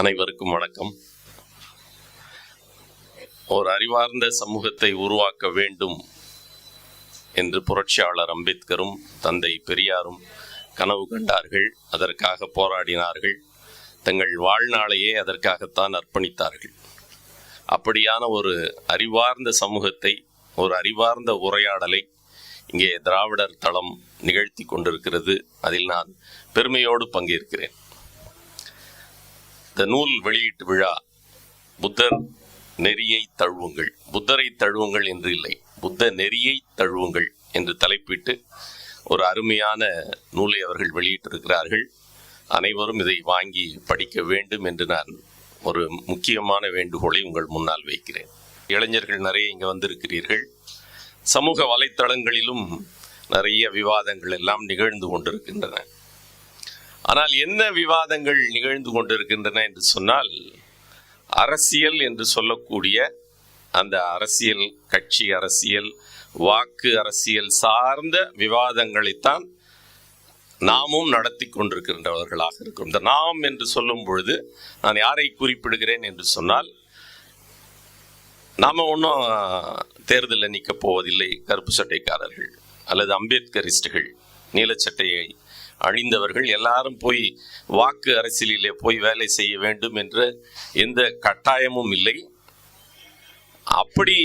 அனைவருக்கும் வணக்கம். ஒரு அறிவார்ந்த சமூகத்தை உருவாக்க வேண்டும் என்று புரட்சியாளர் அம்பேத்கரும் தந்தை பெரியாரும் கனவு கண்டார்கள். அதற்காக போராடினார்கள். தங்கள் வாழ்நாளையே அதற்காகத்தான் அர்ப்பணித்தார்கள். அப்படியான ஒரு அறிவார்ந்த சமூகத்தை, ஒரு அறிவார்ந்த உரையாடலை இங்கே திராவிடர் தளம் நிகழ்த்தி கொண்டிருக்கிறது. அதில் நான் பெருமையோடு பங்கேற்கிறேன். இந்த நூல் வெளியீட்டு விழா புத்தர் நெறியை தழுவுங்கள், புத்தரை தழுவுங்கள் என்று இல்லை, புத்த நெறியை தழுவுங்கள் என்று தலைப்பிட்டு ஒரு அருமையான நூலை அவர்கள் வெளியிட்டிருக்கிறார்கள். அனைவரும் இதை வாங்கி படிக்க வேண்டும் என்று நான் ஒரு முக்கியமான வேண்டுகோளை உங்கள் முன்னால் வைக்கிறேன். இளைஞர்கள் நிறைய இங்கே வந்திருக்கிறீர்கள். சமூக வலைத்தளங்களிலும் நிறைய விவாதங்கள் எல்லாம் நிகழ்ந்து கொண்டிருக்கின்றன. ஆனால் என்ன விவாதங்கள் நிகழ்ந்து கொண்டிருக்கின்றன என்று சொன்னால், அரசியல் என்று சொல்லக்கூடிய அந்த அரசியல், கட்சி அரசியல், வாக்கு அரசியல் சார்ந்த விவாதங்களைத்தான் நாமும் நடத்தி கொண்டிருக்கின்றவர்களாக இருக்கிறோம். இந்த நாம் என்று சொல்லும் பொழுது நான் யாரை குறிப்பிடுகிறேன் என்று சொன்னால், நாம ஒன்றும் தேர்தலில் நிற்க போவதில்லை. கருப்பு சட்டைக்காரர்கள் அல்லது அம்பேத்கரிஸ்டுகள், நீலச்சட்டையை அழிந்தவர்கள் எல்லாரும் போய் வாக்கு அரசியலிலே போய் வேலை செய்ய வேண்டும் என்ற எந்த கட்டாயமும் இல்லை. அப்படி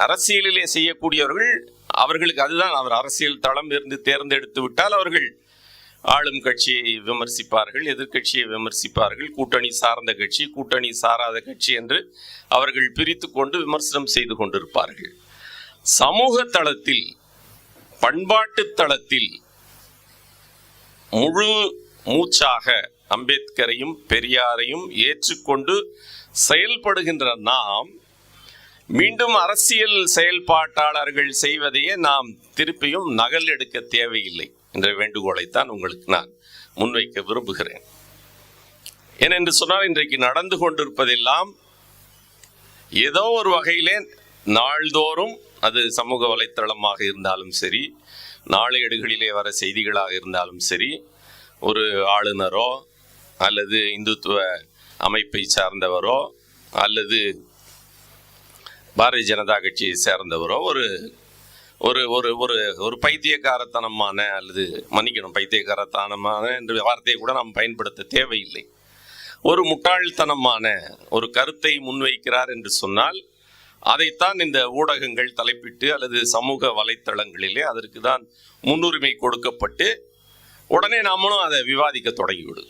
அரசியலிலே செய்யக்கூடியவர்கள், அவர்களுக்கு அதுதான் அவர் அரசியல் தளம் இருந்து தேர்ந்தெடுத்து விட்டால் அவர்கள் ஆளும் கட்சியை விமர்சிப்பார்கள், எதிர்கட்சியை விமர்சிப்பார்கள், கூட்டணி சார்ந்த கட்சி, கூட்டணி சாராத கட்சி என்று அவர்கள் பிரித்து கொண்டு விமர்சனம் செய்து கொண்டிருப்பார்கள். சமூக தளத்தில், பண்பாட்டு தளத்தில் முழு மூச்சாக அம்பேத்கரையும் பெரியாரையும் ஏற்றுக்கொண்டு செயல்படுகின்ற நாம் மீண்டும் அரசியல் செயல்பாட்டாளர்கள் செய்வதையே நாம் திருப்பியும் நகல் எடுக்க தேவையில்லை என்ற வேண்டுகோளைத்தான் உங்களுக்கு நான் முன்வைக்க விரும்புகிறேன். ஏனென்று சொன்னால், இன்றைக்கு நடந்து கொண்டிருப்பதெல்லாம் ஏதோ ஒரு வகையிலே நாள்தோறும், அது சமூக வலைத்தளமாக இருந்தாலும் சரி, நாளேடுகளிலே வர செய்திகளாக இருந்தாலும் சரி, ஒரு ஆளுநரோ அல்லது இந்துத்துவ அமைப்பை சார்ந்தவரோ அல்லது பாரதிய ஜனதா கட்சியை சேர்ந்தவரோ ஒரு ஒரு ஒரு ஒரு ஒரு பைத்தியக்காரத்தனமான, அல்லது மன்னிக்கணும், பைத்தியக்காரத்தனமான என்ற வார்த்தையை கூட நாம் பயன்படுத்த தேவையில்லை, ஒரு முட்டாள்தனமான ஒரு கருத்தை முன்வைக்கிறார் என்று சொன்னால், அதைத்தான் இந்த ஊடகங்கள் தலைப்பிட்டு அல்லது சமூக வலைத்தளங்களிலே அதற்கு தான் முன்னுரிமை கொடுக்கப்பட்டு உடனே நாமளும் அதை விவாதிக்க தொடங்கிவிடும்.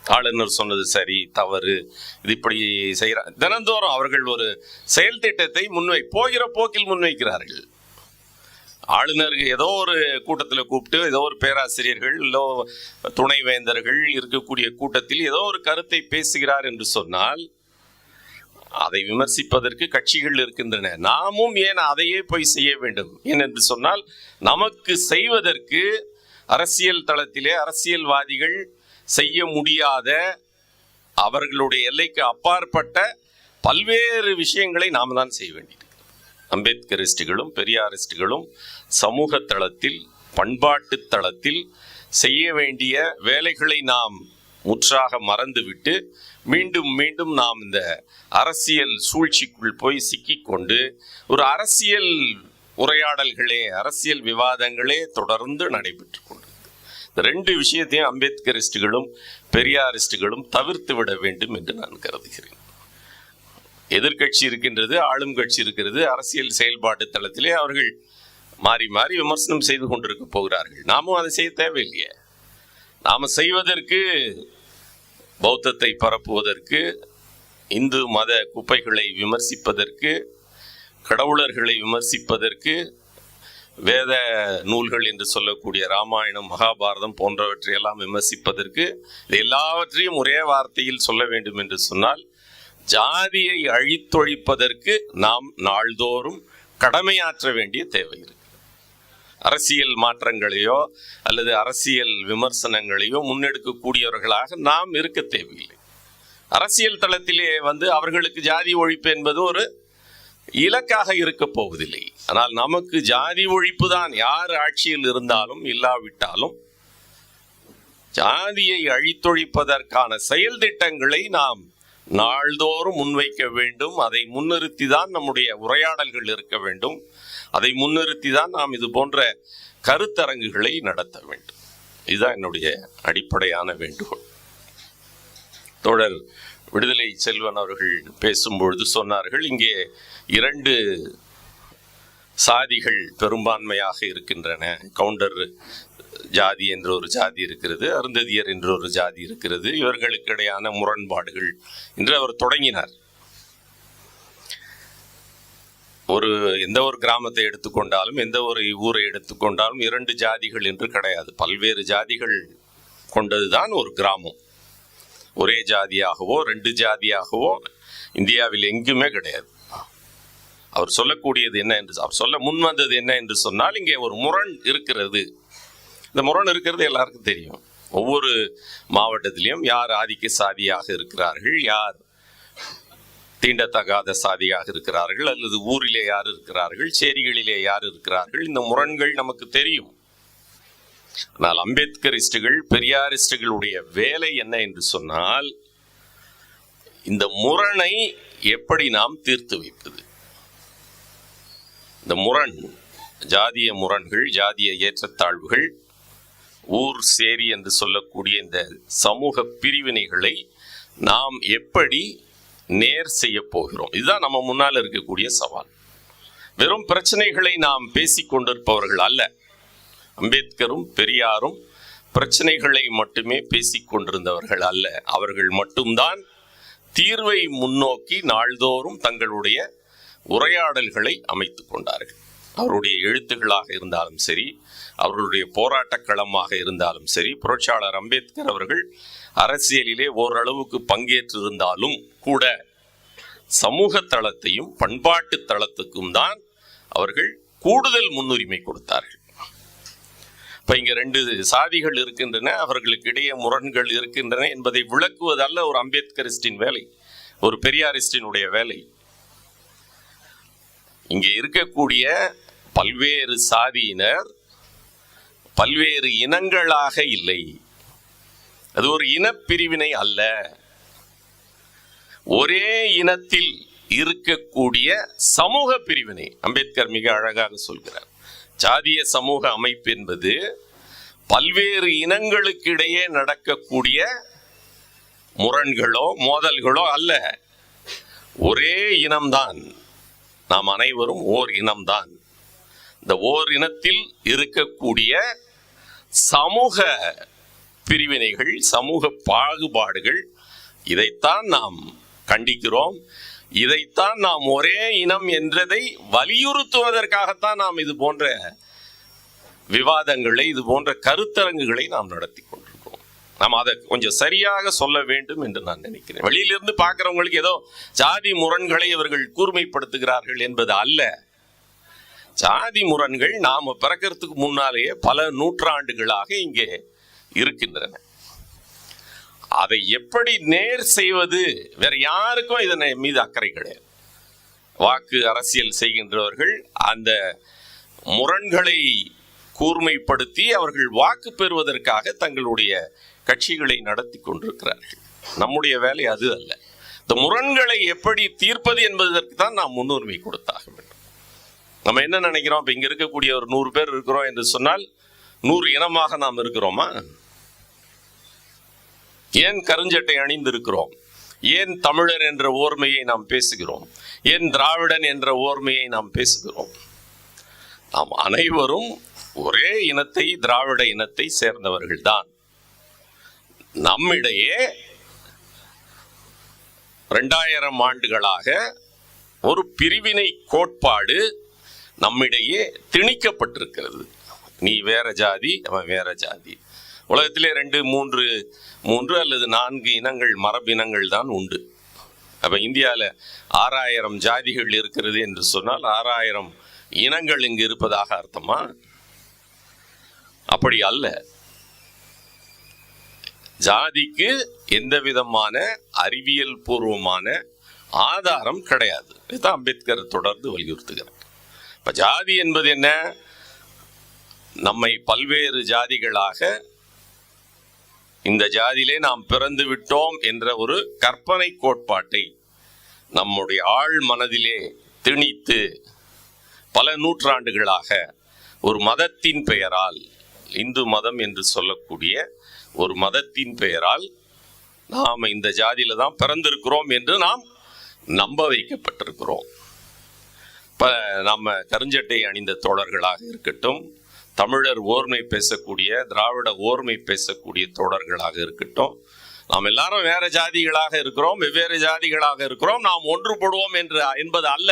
ஆளுநர் சொன்னது சரி, தவறு, இது இப்படி செய்கிறார். தினந்தோறும் அவர்கள் ஒரு செயல் திட்டத்தை போகிற போக்கில் முன்வைக்கிறார்கள். ஆளுநருக்கு ஏதோ ஒரு கூட்டத்தில் கூப்பிட்டு, ஏதோ ஒரு பேராசிரியர்கள், இல்லை துணைவேந்தர்கள் இருக்கக்கூடிய கூட்டத்தில் ஏதோ ஒரு கருத்தை பேசுகிறார் என்று சொன்னால், அதை விமர்சிப்பதற்கு கட்சிகள் இருக்கின்றன. நாமும் ஏன் அதையே போய் செய்ய வேண்டும்? ஏனென்று சொன்னால், நமக்கு செய்வதற்கு அரசியல் தளத்திலே அரசியல்வாதிகள் செய்ய முடியாத, அவர்களுடைய எல்லைக்கு அப்பாற்பட்ட பல்வேறு விஷயங்களை நாம் தான் செய்ய வேண்டியது. அம்பேத்கரிஸ்டுகளும் பெரியாரிஸ்டுகளும் சமூக தளத்தில், பண்பாட்டு தளத்தில் செய்ய வேண்டிய வேலைகளை நாம் முற்றாக மறந்துவிட்டு மீண்டும் மீண்டும் நாம் இந்த அரசியல் சூழ்ச்சிக்குள் போய் சிக்கிக்கொண்டு ஒரு அரசியல் உரையாடல்களே, அரசியல் விவாதங்களே தொடர்ந்து நடைபெற்று கொண்டு, இந்த ரெண்டு விஷயத்தையும் அம்பேத்கரிஸ்டுகளும் பெரியாரிஸ்டுகளும் தவிர்த்து விட வேண்டும் என்று நான் கருதுகிறேன். எதிர்கட்சி இருக்கின்றது, ஆளும் கட்சி இருக்கிறது. அரசியல் செயல்பாட்டு தளத்திலே அவர்கள் மாறி மாறி விமர்சனம் செய்து கொண்டிருக்க போகிறார்கள். நாமும் அதை செய்ய தேவையில்லையே. நாம செய்வதற்கு, பௌத்தத்தை பரப்புவதற்கு, இந்து மத குப்பைகளை விமர்சிப்பதற்கு, கடவுளர்களை விமர்சிப்பதற்கு, வேத நூல்கள் என்று சொல்லக்கூடிய ராமாயணம், மகாபாரதம் போன்றவற்றையெல்லாம் விமர்சிப்பதற்கு, இது எல்லாவற்றையும் ஒரே வார்த்தையில் சொல்ல வேண்டும் என்று சொன்னால், ஜாதியை அழித்தொழிப்பதற்கு நாம் நாள்தோறும் கடமையாற்ற வேண்டிய தேவை இருக்கு. அரசியல் மாற்றங்களையோ அல்லது அரசியல் விமர்சனங்களையோ முன்னெடுக்கக்கூடியவர்களாக நாம் இருக்க தேவையில்லை. அரசியல் தளத்திலே அவர்களுக்கு ஜாதி ஒழிப்பு என்பது ஒரு இலக்காக இருக்க போவதில்லை. ஆனால் நமக்கு ஜாதி ஒழிப்பு தான், யார் ஆட்சியில் இருந்தாலும் இல்லாவிட்டாலும் ஜாதியை அழித்தொழிப்பதற்கான செயல் திட்டங்களை நாம் நாள்தோறும் முன்வைக்க வேண்டும். அதை முன்னிறுத்தி தான் நம்முடைய உரையாடல்கள் இருக்க வேண்டும். அதை முன்னிறுத்தி தான் நாம் இது போன்ற கருத்தரங்குகளை நடத்த வேண்டும். இதுதான் என்னுடைய அடிப்படையான வேண்டுகோள். தோழர் விடுதலை செல்வன் அவர்கள் பேசும்பொழுது சொன்னார்கள், இங்கே 2 சாதிகள் பெரும்பான்மையாக இருக்கின்றன. கவுண்டர் ஜாதி என்ற ஒரு ஜாதி இருக்கிறது, அருந்ததியர் என்ற ஒரு ஜாதி இருக்கிறது, இவர்களுக்கு இடையான முரண்பாடுகள் என்று அவர் தொடங்கினார். எந்த ஒரு கிராமத்தை எடுத்துக்கொண்டாலும், எந்த ஒரு ஊரை எடுத்துக்கொண்டாலும் 2 ஜாதிகள் என்று கிடையாது. பல்வேறு ஜாதிகள் கொண்டதுதான் ஒரு கிராமம். ஒரே ஜாதியாகவோ 2 ஜாதியாகவோ இந்தியாவில் எங்குமே கிடையாது. அவர் சொல்லக்கூடியது என்ன என்று, அவர் சொல்ல முன்வந்தது என்ன என்று சொன்னால், இங்கே ஒரு முரண் இருக்கிறது. இந்த முரண் இருக்கிறது எல்லாருக்கும் தெரியும். ஒவ்வொரு மாவட்டத்திலையும் யார் ஆதிக்க சாதியாக இருக்கிறார்கள், யார் தீண்டத்தகாத சாதியாக இருக்கிறார்கள், அல்லது ஊரிலே யார் இருக்கிறார்கள், சேரிகளிலே யார் இருக்கிறார்கள், இந்த முரண்கள் நமக்கு தெரியும். ஆனால் அம்பேத்கரிஸ்டுகள், பெரியாரிஸ்டுகளுடைய வேலை என்ன என்று சொன்னால், இந்த முரணை எப்படி நாம் தீர்த்து வைப்பது. இந்த முரண், ஜாதிய முரண்கள், ஜாதிய ஏற்றத்தாழ்வுகள், ஊர் சேரி என்று சொல்லக்கூடிய இந்த சமூக பிரிவினைகளை நாம் எப்படி நேர் செய்ய போகிறோம். இதுதான் நம்ம முன்னால் இருக்கக்கூடிய சவால். வெறும் பிரச்சனைகளை நாம் பேசிக் கொண்டிருப்பவர்கள் அல்ல. அம்பேத்கரும் பெரியாரும் பிரச்சனைகளை மட்டுமே பேசிக் கொண்டிருந்தவர்கள் அல்ல. அவர்கள் மட்டும்தான் தீர்வை முன்னோக்கி நாள்தோறும் தங்களுடைய உரையாடல்களை அமைத்துக் கொண்டார்கள். அவருடைய எழுத்துக்களாக இருந்தாலும் சரி, அவர்களுடைய போராட்ட களமாக இருந்தாலும் சரி, புரட்சியாளர் அம்பேத்கர் அவர்கள் அரசியலிலே ஓரளவுக்கு பங்கேற்றிருந்தாலும் கூட சமூக தளத்தையும் பண்பாட்டு தளத்துக்கும் தான் அவர்கள் கூடுதல் முன்னுரிமை கொடுத்தார்கள். இப்ப இங்க 2 சாதிகள் இருக்கின்றன, அவர்களுக்கு இடையே முரண்கள் இருக்கின்றன என்பதை விளக்குவதல்ல ஒரு அம்பேத்கரிஸ்டின் வேலை, ஒரு பெரியாரிஸ்டினுடைய வேலை. இங்கே இருக்கக்கூடிய பல்வேறு சாதியினர் பல்வேறு இனங்களாக இல்லை. அது ஒரு இனப்பிரிவினை அல்ல. ஒரே இனத்தில் இருக்கக்கூடிய சமூக பிரிவினை. அம்பேத்கர் மிக அழகாக சொல்கிறார், ஜாதிய சமூக அமைப்பு என்பது பல்வேறு இனங்களுக்கு இடையே நடக்கக்கூடிய முரண்களோ மோதல்களோ அல்ல. ஒரே இனம்தான். நாம் அனைவரும் ஓர் இனம்தான். இந்த ஓர் இனத்தில் இருக்கக்கூடிய சமூக பிரிவினைகள், சமூக பாகுபாடுகள், இதைத்தான் நாம் கண்டிக்கிறோம். இதைத்தான் நாம் ஒரே இனம் என்றதை வலியுறுத்துவதற்காகத்தான் நாம் இது போன்ற விவாதங்களை, இது போன்ற கருத்தரங்குகளை நாம் நடத்தி கொண்டிருக்கிறோம். நாம் அதை கொஞ்சம் சரியாக சொல்ல வேண்டும் என்று நான் நினைக்கிறேன். வெளியிலிருந்து பார்க்கிறவங்களுக்கு ஏதோ ஜாதி முரண்களை இவர்கள் கூர்மைப்படுத்துகிறார்கள் என்பது அல்ல. ஜாதி முரண்கள் நாம பிறக்கிறதுக்கு முன்னாலேயே பல நூற்றாண்டுகளாக இங்கே இருக்கின்றன. அதை எப்படி நேர் செய்வது, வேற யாருக்கும் இதன் மீது அக்கறை கிடையாது. வாக்கு அரசியல் செய்கின்றவர்கள் அந்த முரண்களை கூர்மைப்படுத்தி அவர்கள் வாக்கு பெறுவதற்காக தங்களுடைய கட்சிகளை நடத்தி கொண்டிருக்கிறார்கள். நம்முடைய வேலை அது அல்ல. இந்த முரண்களை எப்படி தீர்ப்பது என்பதற்கு தான் நாம் முன்னுரிமை கொடுத்தாக வேண்டும். நம்ம என்ன நினைக்கிறோம், இப்ப இங்க இருக்கக்கூடிய ஒரு 100 பேர் இருக்கிறோம் என்று சொன்னால் 100 இனமாக நாம் இருக்கிறோமா? ஏன் கருஞ்சட்டை அணிந்து இருக்கிறோம்? ஏன் தமிழர் என்ற ஓர்மையை நாம் பேசுகிறோம்? ஏன் திராவிடன் என்ற ஓர்மையை நாம் பேசுகிறோம்? நாம் அனைவரும் ஒரே இனத்தை, திராவிட இனத்தை சேர்ந்தவர்கள் தான். நம்மிடையே 2000 ஆண்டுகளாக ஒரு பிரிவினை கோட்பாடு நம்மிடையே திணிக்கப்பட்டிருக்கிறது. நீ வேற ஜாதி, அவன் வேற ஜாதி. உலகத்திலே 2, 3 அல்லது 4 இனங்கள், மரபினங்கள் தான் உண்டு. அப்ப இந்தியாவில் 6000 ஜாதிகள் இருக்கிறது என்று சொன்னால் 6000 இனங்கள் இங்கு இருப்பதாக அர்த்தமா? அப்படி அல்ல. ஜாதிக்கு எந்த விதமான அறிவியல் பூர்வமான ஆதாரம் கிடையாது. இதுதான் அம்பேத்கர் தொடர்ந்து வலியுறுத்துகிறார். இப்ப ஜாதி என்பது என்ன? நம்மை பல்வேறு ஜாதிகளாக இந்த ஜாதியிலே நாம் பிறந்து விட்டோம் என்ற ஒரு கற்பனை கோட்பாட்டை நம்முடைய ஆழ் மனதிலே திணித்து பல நூற்றாண்டுகளாக ஒரு மதத்தின் பெயரால், இந்து மதம் என்று சொல்லக்கூடிய ஒரு மதத்தின் பெயரால் நாம் இந்த ஜாதியில தான் பிறந்திருக்கிறோம் என்று நாம் நம்ப வைக்கப்பட்டிருக்கிறோம். இப்ப நம்ம கருஞ்சட்டை அணிந்த தோழர்களாக இருக்கட்டும், தமிழர் ஓர்மை பேசக்கூடிய, திராவிட ஓர்மை பேசக்கூடிய தோழர்களாக இருக்கட்டும், நாம் எல்லாரும் வேற ஜாதிகளாக இருக்கிறோம், வெவ்வேறு ஜாதிகளாக இருக்கிறோம், நாம் ஒன்றுபடுவோம் என்பது அல்ல.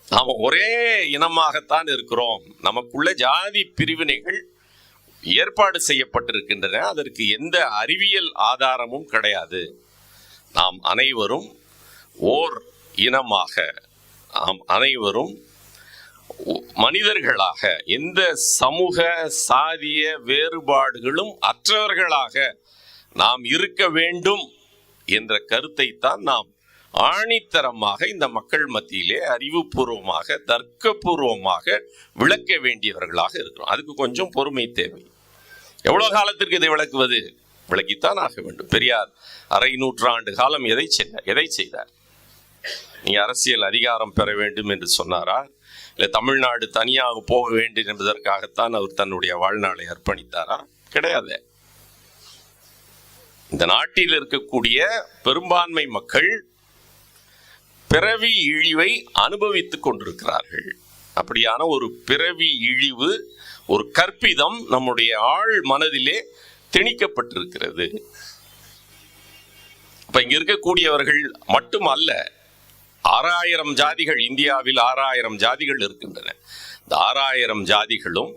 நாம் ஒரே இனமாகத்தான் இருக்கிறோம். நமக்குள்ள ஜாதி பிரிவினைகள் ஏற்பாடு செய்யப்பட்டிருக்கின்றன. அதற்கு எந்த அறிவியல் ஆதாரமும் கிடையாது. நாம் அனைவரும் ஓர் இனமாக, நாம் அனைவரும் மனிதர்களாக, எந்த சமூக சாதிய வேறுபாடுகளும் அற்றவர்களாக நாம் இருக்க வேண்டும் என்ற கருத்தை தான் நாம் ஆணித்தரமாக இந்த மக்கள் மத்தியிலே அறிவுபூர்வமாக, தர்க்கபூர்வமாக விளக்க வேண்டியவர்களாக இருக்கிறோம். அதுக்கு கொஞ்சம் பொறுமை தேவை. எவ்வளவு காலத்திற்கு இதை விளக்குவது? விளக்கித்தான் ஆக வேண்டும். பெரியார் அரை நூற்றாண்டு காலம் எதை செய்தார்? நீ அரசியல் அதிகாரம் பெற வேண்டும் என்று சொன்னாரா? இல்லை தமிழ்நாடு தனியாக போக வேண்டும் என்பதற்காகத்தான் அவர் தன்னுடைய வாழ்நாளை அர்ப்பணித்தாரா? கிடையாது. இந்த நாட்டில் இருக்கக்கூடிய பெரும்பான்மை மக்கள் பிறவி இழிவை அனுபவித்துக் கொண்டிருக்கிறார்கள். அப்படியான ஒரு பிறவி இழிவு, ஒரு கற்பிதம் நம்முடைய ஆழ் மனதிலே திணிக்கப்பட்டிருக்கிறது. இப்ப இங்க இருக்கக்கூடியவர்கள் மட்டுமல்ல, 6000 ஜாதிகள், இந்தியாவில் 6000 ஜாதிகள் இருக்கின்றன. இந்த 6000 ஜாதிகளும்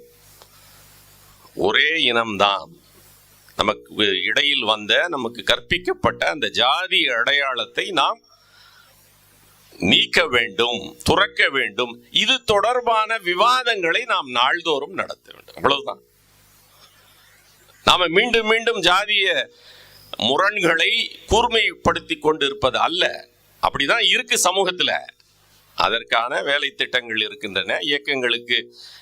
ஒரே இனம்தான். நமக்கு இடையில் வந்த, நமக்கு கற்பிக்கப்பட்ட அந்த ஜாதி அடையாளத்தை நாம் நீக்க வேண்டும், துறக்க வேண்டும். இது தொடர்பான விவாதங்களை நாம் நாள்தோறும் நடத்த வேண்டும். அவ்வளவுதான். நாம மீண்டும் மீண்டும் ஜாதிய முரண்களை கூர்மைப்படுத்தி கொண்டிருப்பது அல்ல. அப்படிதான் இருக்கு சமூகத்துல. அதற்கான வேலை திட்டங்கள் இருக்கின்றன. இயக்கங்களுக்கு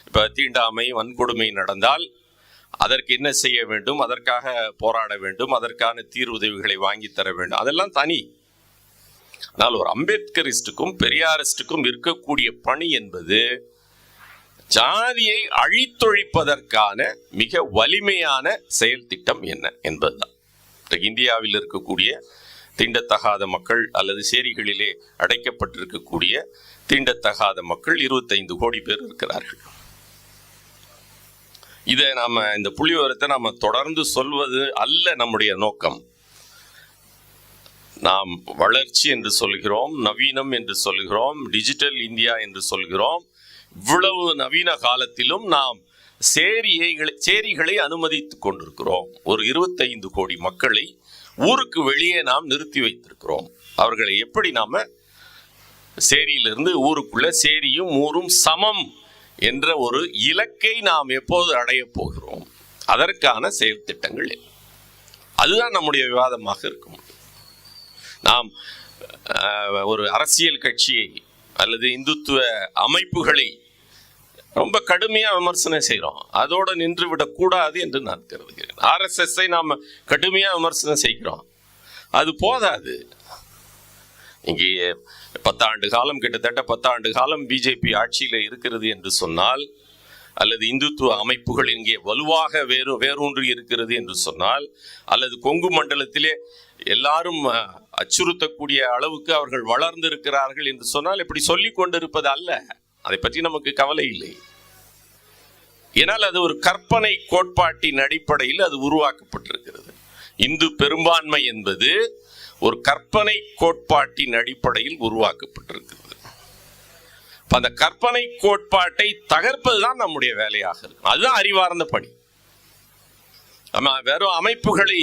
இப்ப தீண்டாமை, வன்கொடுமை நடந்தால் அதற்கு என்ன செய்ய வேண்டும், அதற்காக போராட வேண்டும், அதற்கான தீர்வுதவிகளை வாங்கி தர வேண்டும், அதெல்லாம் தனி. ஆனால் ஒரு அம்பேத்கரிஸ்டுக்கும் பெரியாரிஸ்டுக்கும் இருக்கக்கூடிய பணி என்பது ஜாதியை அழித்தொழிப்பதற்கான மிக வலிமையான செயல் திட்டம் என்ன என்பதுதான். இந்தியாவில் இருக்கக்கூடிய தீண்டத்தகாத மக்கள் அல்லது சேரிகளிலே அடைக்கப்பட்டிருக்கக்கூடிய தீண்டத்தகாத மக்கள் 25 கோடி பேர் இருக்கிறார்கள். இதை நாம, இந்த புள்ளிவிவரத்தை நாம தொடர்ந்து சொல்வது அல்ல நம்முடைய நோக்கம். நாம் வளர்ச்சி என்று சொல்கிறோம், நவீனம் என்று சொல்கிறோம், டிஜிட்டல் இந்தியா என்று சொல்கிறோம். இவ்வளவு நவீன காலத்திலும் நாம் சேரிகளை அனுமதித்துக் கொண்டிருக்கிறோம். ஒரு 25 கோடி மக்களை ஊருக்கு வெளியே நாம் நிறுத்தி வைத்திருக்கிறோம். அவர்களை எப்படி நாம சேரியிலிருந்து ஊருக்குள்ள, சேரியும் ஊரும் சமம் என்ற ஒரு இலக்கை நாம் எப்போது அடைய போகிறோம்? அதற்கான செயல் திட்டங்கள் அதுதான் நம்முடைய விவாதமாக இருக்கும். நாம் ஒரு அரசியல் கட்சியை அல்லது இந்துத்துவ அமைப்புகளை ரொம்ப கடுமையா விமர்சனம் செய்கிறோம். அதோடு நின்று விடக்கூடாது என்று நான் கருதுகிறேன். RSS-ஐ நாம் கடுமையா விமர்சனம் செய்கிறோம், அது போதாது. இங்கே 10 ஆண்டு காலம், கிட்டத்தட்ட 10 ஆண்டு காலம் பிஜேபி ஆட்சியில் இருக்கிறது என்று சொன்னால், அல்லது இந்துத்துவ அமைப்புகள் இங்கே வலுவாக வேரூன்றி இருக்கிறது என்று சொன்னால், அல்லது கொங்கு மண்டலத்திலே எல்லாரும் அச்சுறுத்தக்கூடிய அளவுக்கு அவர்கள் வளர்ந்து இருக்கிறார்கள் என்று சொன்னால், இப்படி சொல்லிக் கொண்டிருப்பது அல்ல. அதை பற்றி நமக்கு கவலை இல்லை. ஏனால் அது ஒரு கற்பனை கோட்பாட்டின் அடிப்படையில் அது உருவாக்கப்பட்டிருக்கிறது. இந்து பெரும்பான்மை என்பது ஒரு கற்பனை கோட்பாட்டின் அடிப்படையில் உருவாக்கப்பட்டிருக்கிறது. அந்த கற்பனை கோட்பாட்டை தகர்ப்பதுதான் நம்முடைய வேலையாக இருக்கும். அதுதான் அறிவார்ந்த பணி. வெறும் அமைப்புகளை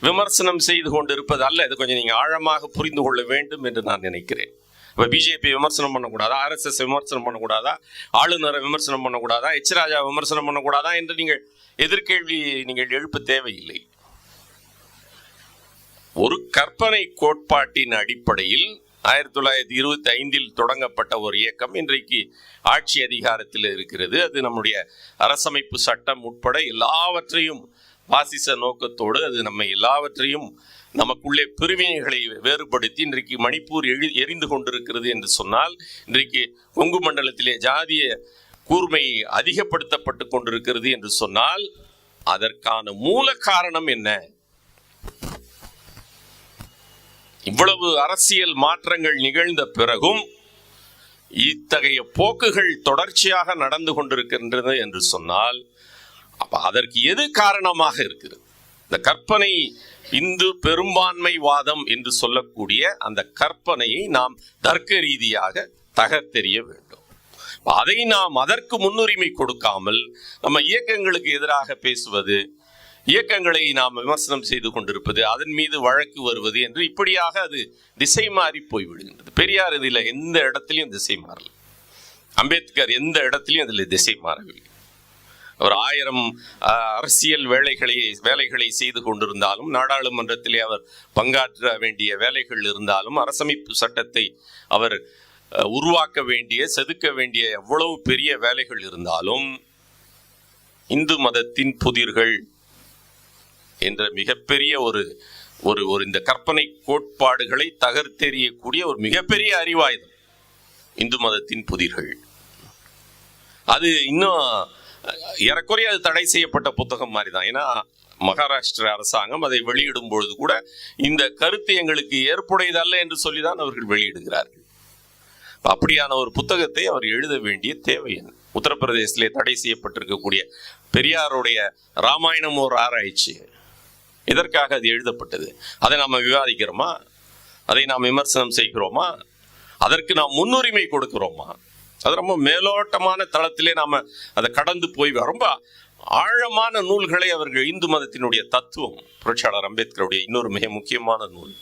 விமர்சனம் செய்து கொண்டிருப்பது அல்ல. இது கொஞ்சம் நீங்க ஆழமாக புரிந்து கொள்ள வேண்டும் என்று நான் நினைக்கிறேன். இப்ப பிஜேபி விமர்சனம் பண்ணக்கூடாதா, RSS விமர்சனம் பண்ணக்கூடாதா, ஆளுநரை விமர்சனம் பண்ணக்கூடாதா, ராஜா விமர்சனம் பண்ணக்கூடாதா என்று நீங்கள் எதிர்கேள்வி நீங்கள் எழுப்ப தேவையில்லை. ஒரு கற்பனை கோட்பாட்டின் அடிப்படையில் 1925 தொடங்கப்பட்ட ஒரு இயக்கம் இன்றைக்கு ஆட்சி அதிகாரத்தில் இருக்கிறது. அது நம்முடைய அரசமைப்பு சட்டம் உட்பட எல்லாவற்றையும் பாசிச நோக்கத்தோடு அது நம்ம எல்லாவற்றையும் நமக்குள்ளே பிரிவினைகளை வேறுபடுத்தி இன்றைக்கு மணிப்பூர் எரிந்து கொண்டிருக்கிறது என்று சொன்னால், இன்றைக்கு கொங்கு மண்டலத்திலே ஜாதிய கூர்மை அதிகப்படுத்தப்பட்டு கொண்டிருக்கிறது என்று சொன்னால், அதற்கான மூல காரணம் என்ன? இவ்வளவு அரசியல் மாற்றங்கள் நிகழ்ந்த பிறகும் இத்தகைய போக்குகள் தொடர்ச்சியாக நடந்து கொண்டிருக்கின்றது என்று சொன்னால், அப்ப அதற்கு எது காரணமாக இருக்கிறது? இந்த கற்பனை இந்து பெரும்பான்மைவாதம் என்று சொல்லக்கூடிய அந்த கற்பனையை நாம் தர்க்க ரீதியாக தகர்த்தெறிய வேண்டும். அதை நாம் அதற்கு முன்னுரிமை கொடுக்காமல் நம்ம இயக்கங்களுக்கு எதிராக பேசுவது, இயக்கங்களை நாம் விமர்சனம் செய்து கொண்டிருப்பது, அதன் மீது வழக்கு வருவது என்று இப்படியாக அது திசை மாறி போய்விடுகின்றது. பெரியார் இதில் எந்த இடத்திலையும் திசை மாறல, அம்பேத்கர் எந்த இடத்திலையும் அதில் திசை மாறவில்லை. அவர் 1000 அரசியல் வேலைகளை செய்து கொண்டிருந்தாலும், நாடாளுமன்றத்திலே அவர் பங்காற்ற வேண்டிய வேலைகள் இருந்தாலும், அரசமைப்பு சட்டத்தை அவர் உருவாக்க வேண்டிய, செதுக்க வேண்டிய எவ்வளவு பெரிய வேலைகள் இருந்தாலும், இந்து மதத்தின் புதிர்கள் என்ற மிகப்பெரிய ஒரு இந்த கற்பனை கோட்பாடுகளை தகர்த்தெறியக்கூடிய ஒரு மிகப்பெரிய அறிவாயுதம் இந்து மதத்தின் புதிர்கள். அது இன்னும் ஏறக்குறைய அது தடை செய்யப்பட்ட புத்தகம் மாதிரி தான். ஏன்னா மகாராஷ்டிர அரசாங்கம் அதை வெளியிடும் பொழுது கூட இந்த கருத்து எங்களுக்கு ஏற்புடையதல்ல என்று சொல்லிதான் அவர்கள் வெளியிடுகிறார்கள். அப்படியான ஒரு புத்தகத்தை அவர் எழுத வேண்டிய தேவை என்ன? உத்தரப்பிரதேசத்திலே தடை செய்யப்பட்டிருக்கக்கூடிய பெரியாருடைய ராமாயணம் ஒரு ஆராய்ச்சி, எதற்காக அது எழுதப்பட்டது? அதை நாம் விவாதிக்கிறோமா? அதை நாம் விமர்சனம் செய்கிறோமா? அதற்கு நாம் முன்னுரிமை கொடுக்கிறோமா? அது ரொம்ப மேலோட்டமான தளத்திலே நாம அதை கடந்து போய் ரொம்ப ஆழமான நூல்களை அவர்கள், இந்து மதத்தினுடைய தத்துவம், புரட்சியாளர் அம்பேத்கருடைய இன்னொரு மிக முக்கியமான நூல்.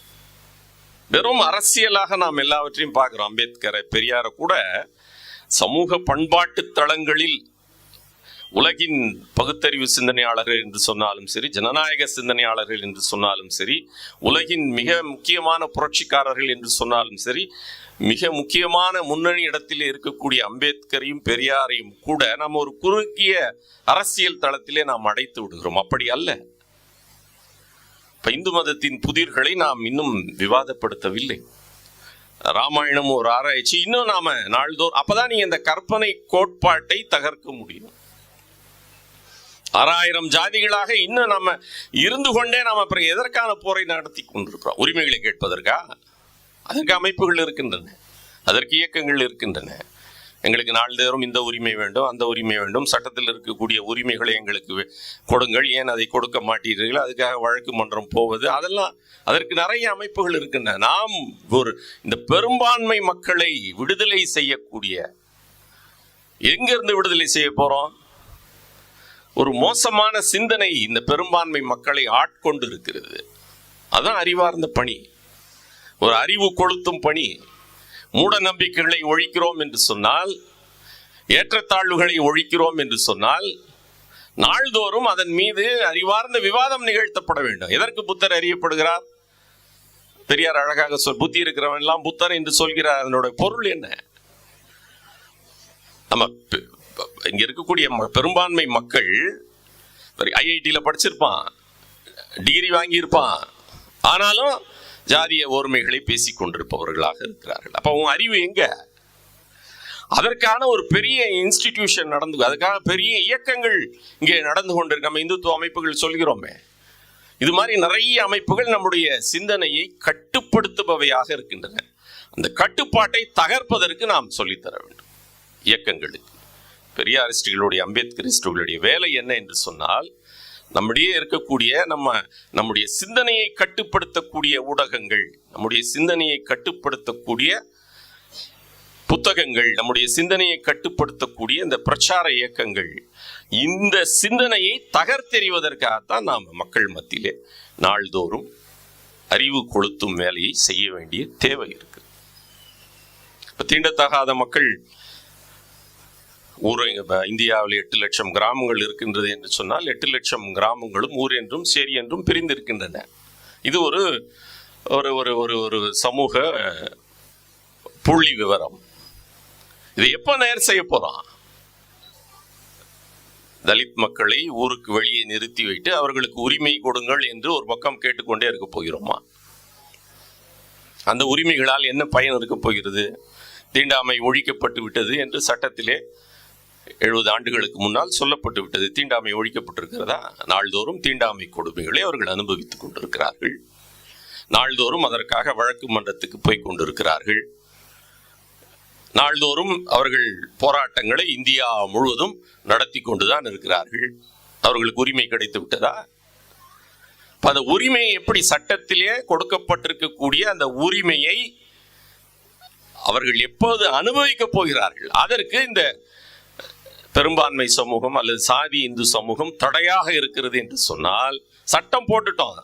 வெறும் அரசியலாக நாம் எல்லாவற்றையும் பார்க்கிறோம். அம்பேத்கரை, பெரியாரை கூட சமூக பண்பாட்டு தளங்களில் உலகின் பகுத்தறிவு சிந்தனையாளர்கள் என்று சொன்னாலும் சரி, ஜனநாயக சிந்தனையாளர்கள் என்று சொன்னாலும் சரி, உலகின் மிக முக்கியமான புரட்சிக்காரர்கள் என்று சொன்னாலும் சரி, மிக முக்கியமான முன்னணி இடத்தில் இருக்கக்கூடிய அம்பேத்கரையும் பெரியாரையும் கூட நாம் ஒரு குறுகிய அரசியல் தளத்திலே நாம் அடைத்து விடுகிறோம். அப்படி அல்ல. இந்து மதத்தின் புதிர்களை நாம் இன்னும் விவாதப்படுத்தவில்லை. ராமாயணம் ஒரு ஆராய்ச்சி இன்னும் நாம நாள்தோறும், அப்பதான் நீங்க இந்த கற்பனை கோட்பாட்டை தகர்க்க முடியும். 6000 ஜாதிகளாக இன்னும் நம்ம இருந்து கொண்டே நாம அப்புறம் எதற்கான போரை நடத்தி கொண்டிருக்கிறோம்? உரிமைகளை கேட்பதற்கா? அதற்கு அமைப்புகள் இருக்கின்றன, அதற்கு இயக்கங்கள் இருக்கின்றன. எங்களுக்கு நாள்தோறும் இந்த உரிமை வேண்டும், அந்த உரிமை வேண்டும், சட்டத்தில் இருக்கக்கூடிய உரிமைகளை எங்களுக்கு கொடுங்கள், ஏன் அதை கொடுக்க மாட்டீர்கள், அதுக்காக வழக்கு மன்றம் போவது, அதெல்லாம் அதற்கு நிறைய அமைப்புகள் இருக்கின்றன. நாம் இந்த பெரும்பான்மை மக்களை விடுதலை செய்யக்கூடிய, எங்கிருந்து விடுதலை செய்ய போறோம்? ஒரு மோசமான சிந்தனை இந்த பெரும்பான்மை மக்களை ஆட்கொண்டு இருக்கிறது. அதான் அறிவார்ந்த பணி, ஒரு அறிவு கொளுத்தும் பணி. மூட நம்பிக்கைகளை ஒழிக்கிறோம் என்று சொன்னால், ஏற்றத்தாழ்வுகளை ஒழிக்கிறோம் என்று சொன்னால், நாள்தோறும் அதன் மீது அறிவார்ந்த விவாதம் நிகழ்த்தப்பட வேண்டும். எதற்கு புத்தர் அறியப்படுகிறார்? பெரியார் அழகாக புத்தி இருக்கிறவன் எல்லாம் புத்தர் என்று சொல்கிறார். அதனுடைய பொருள் என்ன? நம்ம இங்க இருக்கக்கூடிய பெரும்பான்மை மக்கள் ஐஐடியில் படிச்சிருப்பான், டிகிரி வாங்கியிருப்பான், ஆனாலும் ஜாதிய ஓர்மைகளை பேசிக் கொண்டிருப்பவர்களாக இருக்கிறார்கள். அப்ப உன் அறிவு எங்க? அதற்கான ஒரு பெரிய இன்ஸ்டிடியூஷன் நடந்து, அதுக்காக பெரிய இயக்கங்கள் இங்கே நடந்து கொண்டிருக்கு. நம்ம இந்துத்துவ அமைப்புகள் சொல்கிறோமே, இது மாதிரி நிறைய அமைப்புகள் நம்முடைய சிந்தனையை கட்டுப்படுத்துபவையாக இருக்கின்றன. அந்த கட்டுப்பாட்டை தகர்ப்பதற்கு நாம் சொல்லித்தர வேண்டும் இயக்கங்களுக்கு. பெரியாரிஸ்டுகளுடைய, அம்பேத்கரிஸ்டுகளுடைய வேலை என்ன என்று சொன்னால், நம்முடைய இருக்கக்கூடிய நம்முடைய சிந்தனையை கட்டுப்படுத்தக்கூடிய ஊடகங்கள், நம்முடைய சிந்தனையை கட்டுப்படுத்தக்கூடிய புத்தகங்கள், நம்முடைய சிந்தனையை கட்டுப்படுத்தக்கூடிய இந்த பிரச்சார இயக்கங்கள், இந்த சிந்தனையை தகர்த்தெறிவதற்காகத்தான் நாம் மக்கள் மத்தியிலே நாள்தோறும் அறிவு கொளுத்தும் வேலையை செய்ய வேண்டிய தேவை இருக்கு. தீண்டத்தகாத மக்கள் இந்தியாவில் 8 லட்சம் கிராமங்கள் இருக்கின்றது என்று சொன்னால், 8 லட்சம் கிராமங்களும் ஊர் என்றும் சேரி என்றும் பிரிந்திருக்கின்றன. இது ஒரு ஒரு ஒரு சமூக புள்ளி விவரம். இதை எப்ப நேர் செய்ய போறோம்? தலித் மக்களை ஊருக்கு வெளியே நிறுத்தி வைத்து அவர்களுக்கு உரிமை கொடுங்கள் என்று ஒரு பக்கம் கேட்டுக்கொண்டே இருக்க போகிறோமா? அந்த உரிமைகளால் என்ன பயன் இருக்க போகிறது? தீண்டாமை ஒழிக்கப்பட்டு விட்டது என்று சட்டத்திலே 70 ஆண்டுகளுக்கு முன்னால் சொல்லப்பட்டு விட்டது. தீண்டாமை ஒழிக்கப்பட்டிருக்கிறதா? நாள்தோறும் தீண்டாமை கொடுமைகளை அவர்கள் அனுபவித்துக் கொண்டிருக்கிறார்கள். நாள்தோறும் அதற்காக வழக்கு மன்றத்துக்கு போய் கொண்டிருக்கிறார்கள். நாள்தோறும் அவர்கள் போராட்டங்களை இந்தியா முழுவதும் நடத்தி கொண்டுதான் இருக்கிறார்கள். அவர்களுக்கு உரிமை கிடைத்து விட்டதா? அந்த உரிமையை எப்படி, சட்டத்திலே கொடுக்கப்பட்டிருக்கக்கூடிய அந்த உரிமையை அவர்கள் எப்போது அனுபவிக்க போகிறார்கள்? அதற்கு இந்த பெரும்பான்மை சமூகம் அல்லது சாதி இந்து சமூகம் தடையாக இருக்கிறது என்று சொன்னால், சட்டம் போட்டுட்டோம்,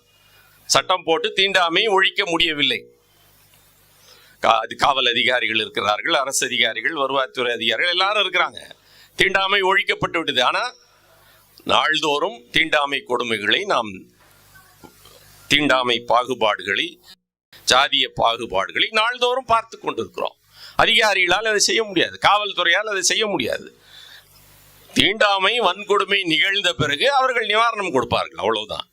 சட்டம் போட்டு தீண்டாமை ஒழிக்க முடியவில்லை. காவல் அதிகாரிகள் இருக்கிறார்கள், அரசு அதிகாரிகள், வருவாய்த்துறை அதிகாரிகள் எல்லாரும் இருக்கிறாங்க. தீண்டாமை ஒழிக்கப்பட்டு விட்டது. ஆனா நாள்தோறும் தீண்டாமை கொடுமைகளை நாம், தீண்டாமை பாகுபாடுகளை, ஜாதிய பாகுபாடுகளை நாள்தோறும் பார்த்து கொண்டிருக்கிறோம். அதிகாரிகளால் அதை செய்ய முடியாது, காவல்துறையால் அதை செய்ய முடியாது. தீண்டாமை வன்கொடுமை நிகழ்ந்த பிறகு அவர்கள் நிவாரணம் கொடுப்பார்கள், அவ்வளவுதான்.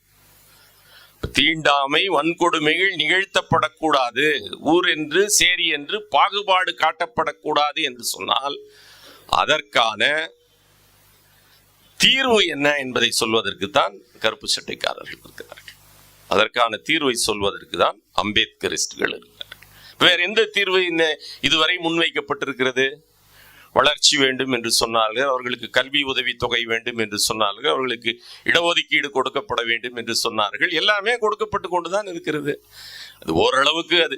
தீண்டாமை வன்கொடுமைகள் நிகழ்த்தப்படக்கூடாது, ஊர் என்று சேரி என்று பாகுபாடு காட்டப்படக்கூடாது என்று சொன்னால் அதற்கான தீர்வு என்ன என்பதை சொல்வதற்கு தான் கருப்பு சட்டைக்காரர்கள் இருக்கிறார்கள். அதற்கான தீர்வை சொல்வதற்கு தான் அம்பேத்கரிஸ்டுகள் இருக்கிறார்கள். வேற எந்த தீர்வு இதுவரை முன்வைக்கப்பட்டிருக்கிறது? வளர்ச்சி வேண்டும் என்று சொன்னார்கள், அவர்களுக்கு கல்வி உதவி தொகை வேண்டும் என்று சொன்னார்கள், அவர்களுக்கு இடஒதுக்கீடு கொடுக்கப்பட வேண்டும் என்று சொன்னார்கள். எல்லாமே கொடுக்கப்பட்டு கொண்டுதான் இருக்கிறது. அது ஓரளவுக்கு அது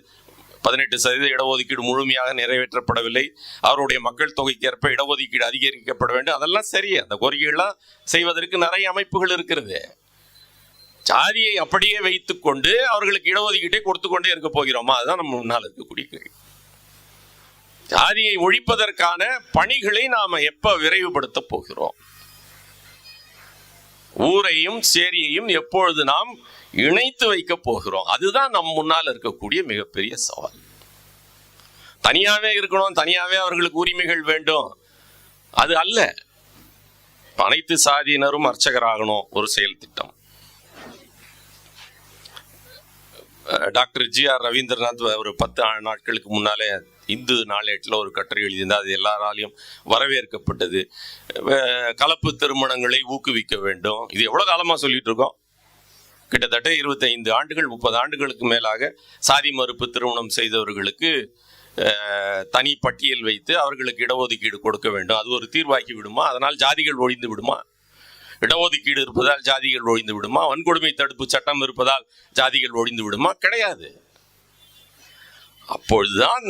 18% இடஒதுக்கீடு முழுமையாக நிறைவேற்றப்படவில்லை. அவருடைய மக்கள் தொகைக்கு ஏற்ப இடஒதுக்கீடு அதிகரிக்கப்பட வேண்டும். அதெல்லாம் சரி, அந்த கோரிக்கைகள்லாம் செய்வதற்கு நிறைய அமைப்புகள் இருக்கிறது. ஜாதியை அப்படியே வைத்துக் கொண்டு அவர்களுக்கு இடஒதுக்கீட்டை கொடுத்து கொண்டே இருக்க போகிறோமா? அதுதான் நம்ம முன்னால் இருக்கக்கூடிய கேள்வி. ஜாதியை ஒழிப்பதற்கான பணிகளை நாம எப்ப விரைவுபடுத்த போகிறோம்? ஊரையும் சேரியையும் எப்பொழுது நாம் இணைத்து வைக்க போகிறோம்? அதுதான் நம் முன்னால் இருக்கக்கூடிய மிகப்பெரிய சவால். தனியாவே இருக்கணும், தனியாவே அவர்களுக்கு உரிமைகள் வேண்டும், அது அல்ல. அனைத்து சாதியினரும் அர்ச்சகராகணும் ஒரு செயல் திட்டம். Doctor GR. ரவீந்திரநாத் ஒரு 10 நாட்களுக்கு முன்னாலே இந்து நாளேட்டில் ஒரு கட்டுரை எழுதியிருந்தார். அது எல்லாராலையும் வரவேற்கப்பட்டது. கலப்பு திருமணங்களை ஊக்குவிக்க வேண்டும். இது எவ்வளவு காலமா சொல்லிட்டு இருக்கோம்? கிட்டத்தட்ட 25 ஆண்டுகள் 30 ஆண்டுகளுக்கு மேலாக சாதி மறுப்பு திருமணம் செய்தவர்களுக்கு தனி பட்டியல் வைத்து அவர்களுக்கு இடஒதுக்கீடு கொடுக்க வேண்டும். அது ஒரு தீர்வாக்கி விடுமா? அதனால் ஜாதிகள் ஒழிந்து விடுமா? இடஒதுக்கீடு இருப்பதால் ஜாதிகள் ஒழிந்து விடுமா? வன்கொடுமை தடுப்பு சட்டம் இருப்பதால் ஜாதிகள் ஒழிந்து விடுமா? கிடையாது. அப்பொழுதுதான்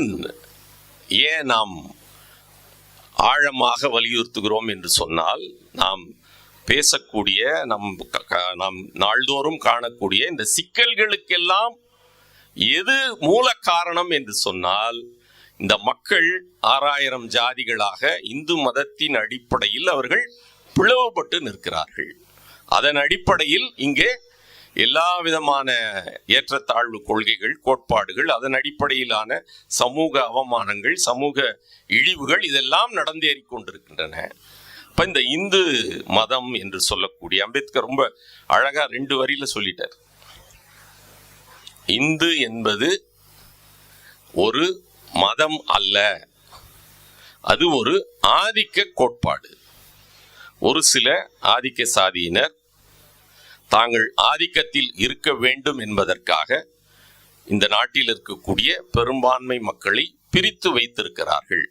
ஏன் நாம் ஆழமாக வலியுறுத்துகிறோம் என்று சொன்னால், நாம் பேசக்கூடிய, நாம் நாள்தோறும் காணக்கூடிய இந்த சிக்கல்களுக்கெல்லாம் எது மூல காரணம் என்று சொன்னால், இந்த மக்கள் 6000 ஜாதிகளாக இந்து மதத்தின் அடிப்படையில் அவர்கள் பிளவுபட்டு நிற்கிறார்கள். அதன் அடிப்படையில் இங்கே எல்லா விதமான ஏற்றத்தாழ்வு கொள்கைகள், கோட்பாடுகள், அதன் அடிப்படையிலான சமூக அவமானங்கள், சமூக இழிவுகள் இதெல்லாம் நடந்தேறி கொண்டிருக்கின்றன. இப்ப இந்த இந்து மதம் என்று சொல்லக்கூடிய, அம்பேத்கர் ரொம்ப அழகா 2 வரியில சொல்லிட்டார். இந்து என்பது ஒரு மதம் அல்ல, அது ஒரு ஆதிக்க கோட்பாடு. ஒரு சில ஆதிக்க சாதியினர் தாங்கள் ஆதிக்கத்தில் இருக்க வேண்டும் என்பதற்காக இந்த நாட்டில் இருக்கக்கூடிய பெரும்பான்மை மக்களை பிரித்து வைத்திருக்கிறார்கள்.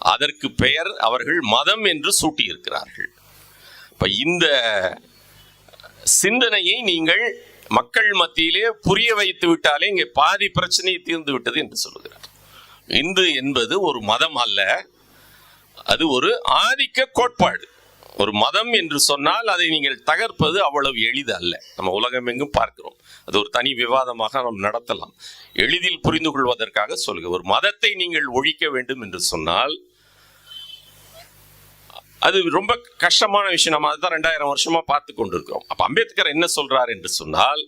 அதற்கு பெயர் அவர்கள் மதம் என்று சூட்டியிருக்கிறார்கள். இப்ப இந்த சிந்தனையை நீங்கள் மக்கள் மத்தியிலே புரிய வைத்து விட்டாலே இங்கே பாதி பிரச்சனை தீர்ந்து விட்டது என்று சொல்லுகிறார். இந்து என்பது ஒரு மதம் அல்ல, அது ஒரு ஆதிக்க கோட்பாடு. ஒரு மதம் என்று சொன்னால் அதை நீங்கள் தகர்ப்பது அவ்வளவு எளிது அல்ல. நம்ம உலகம் எங்கும் பார்க்கிறோம். அது ஒரு தனி விவாதமாக நாம் நடத்தலாம். எளிதில் புரிந்து கொள்வதற்காக சொல்லுங்க, ஒரு மதத்தை நீங்கள் ஒழிக்க வேண்டும் என்று சொன்னால் அது ரொம்ப கஷ்டமான விஷயம். நம்ம அதுதான் 2000 வருஷமா பார்த்து கொண்டிருக்கிறோம். அப்ப அம்பேத்கர் என்ன சொல்றார் என்று சொன்னால்,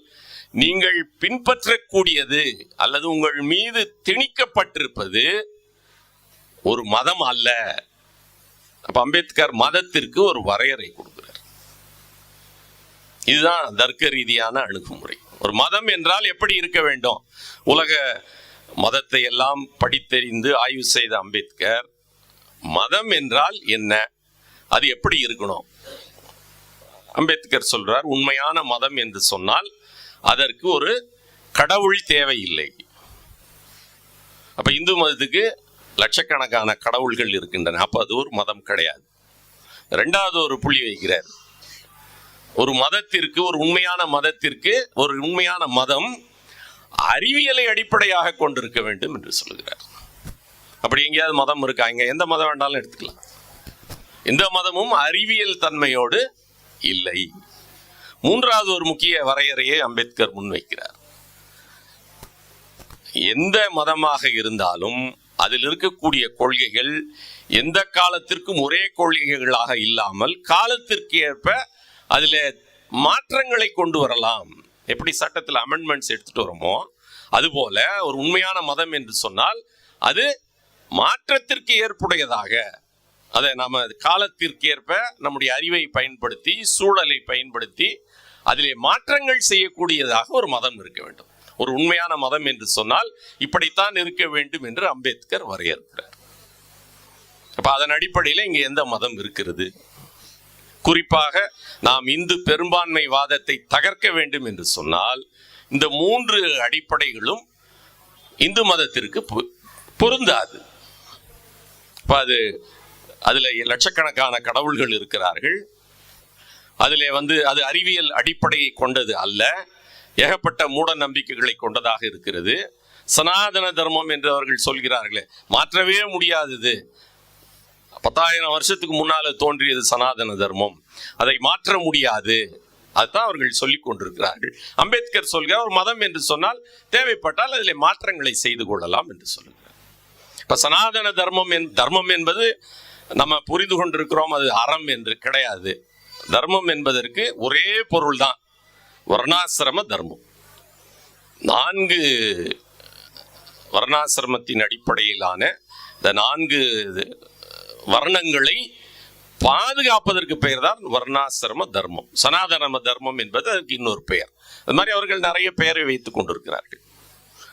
நீங்கள் பின்பற்றக்கூடியது அல்லது உங்கள் மீது திணிக்கப்பட்டிருப்பது ஒரு மதம் அல்ல, அப்ப அம்பேத்கர் மதத்திற்கு ஒரு வரையறை கொடுக்கிறார். இதுதான் தர்க்க ரீதியான அணுகுமுறை. ஒரு மதம் என்றால் எப்படி இருக்க வேண்டும்? உலக மதத்தை எல்லாம் படித்தறிந்து ஆய்வு செய்த அம்பேத்கர் மதம் என்றால் என்ன, அது எப்படி இருக்கணும்? அம்பேத்கர் சொல்றார், உண்மையான மதம் என்று சொன்னால் அதற்கு ஒரு கடவுள் தேவையில்லை. அப்ப இந்து மதத்துக்கு லட்சக்கணக்கான கடவுள்கள் இருக்கின்றன, அப்ப அது ஒரு மதம் கிடையாது. இரண்டாவது ஒரு புள்ளி வைக்கிறார், ஒரு மதத்திற்கு, ஒரு உண்மையான மதத்திற்கு, ஒரு உண்மையான மதம் அறிவியலை அடிப்படையாக கொண்டிருக்க வேண்டும் என்று சொல்லுகிறார். அப்படி எங்கேயாவது மதம் இருக்கா? இங்க எந்த மதம் வேண்டாலும் எடுத்துக்கலாம். எந்த மதமும் அறிவியல் தன்மையோடு இல்லை. மூன்றாவது ஒரு முக்கிய வரையறையை அம்பேத்கர் முன்வைக்கிறார். எந்த மதமாக இருந்தாலும் அதில் இருக்கக்கூடிய கொள்கைகள் எந்த காலத்திற்கும் ஒரே கொள்கைகளாக இல்லாமல் காலத்திற்கு ஏற்ப அதில் மாற்றங்களை கொண்டு வரலாம். எப்படி சட்டத்தில் அமெண்ட்மெண்ட்ஸ் எடுத்துட்டு வரோமோ அதுபோல ஒரு உண்மையான மதம் என்று சொன்னால் அது மாற்றத்திற்கு ஏற்புடையதாக, அதை நாம் காலத்திற்கு ஏற்ப நம்முடைய அறிவை பயன்படுத்தி சூழலை பயன்படுத்தி அதிலே மாற்றங்கள் செய்யக்கூடியதாக ஒரு மதம் இருக்க வேண்டும். ஒரு உண்மையான மதம் என்று சொன்னால் இப்படித்தான் இருக்க வேண்டும் என்று அம்பேத்கர் வரையறுக்கிறார். அப்ப அதன் அடிப்படையில் இங்க எந்த மதம் இருக்கிறது? குறிப்பாக நாம் இந்து பெரும்பான்மை வாதத்தை தகர்க்க வேண்டும் என்று சொன்னால் இந்த மூன்று அடிப்படைகளும் இந்து மதத்திற்கு பொருந்தாது. அதுல லட்சக்கணக்கான கடவுள்கள் இருக்கிறார்கள். அதிலே அது அறிவியல் அடிப்படையை கொண்டது அல்ல, ஏகப்பட்ட மூட நம்பிக்கைகளை கொண்டதாக இருக்கிறது. சனாதன தர்மம் என்று அவர்கள் சொல்கிறார்களே, மாற்றவே முடியாதது, 10,000 வருஷத்துக்கு முன்னால தோன்றியது சனாதன தர்மம், அதை மாற்ற முடியாது, அதுதான் அவர்கள் சொல்லிக் கொண்டிருக்கிறார்கள். அம்பேத்கர் சொல்கிறார், ஒரு மதம் என்று சொன்னால் தேவைப்பட்டால் அதில் மாற்றங்களை செய்து கொள்ளலாம் என்று சொல்லுகிறார். இப்ப சனாதன தர்மம் என்பது நம்ம புரிந்து கொண்டிருக்கிறோம், அது அறம் என்று கிடையாது. தர்மம் என்பதற்கு ஒரே பொருள் தான், வர்ணாசிரம தர்மம். 4 வர்ணாசிரமத்தின் அடிப்படையிலான இந்த 4 வர்ணங்களை பாதுகாப்பதற்கு பெயர் தான் வர்ணாசிரம தர்மம். சனாதன தர்மம் என்பது அதுக்கு இன்னொரு பெயர். அது மாதிரி அவர்கள் நிறைய பெயரை வைத்துக் கொண்டிருக்கிறார்கள்.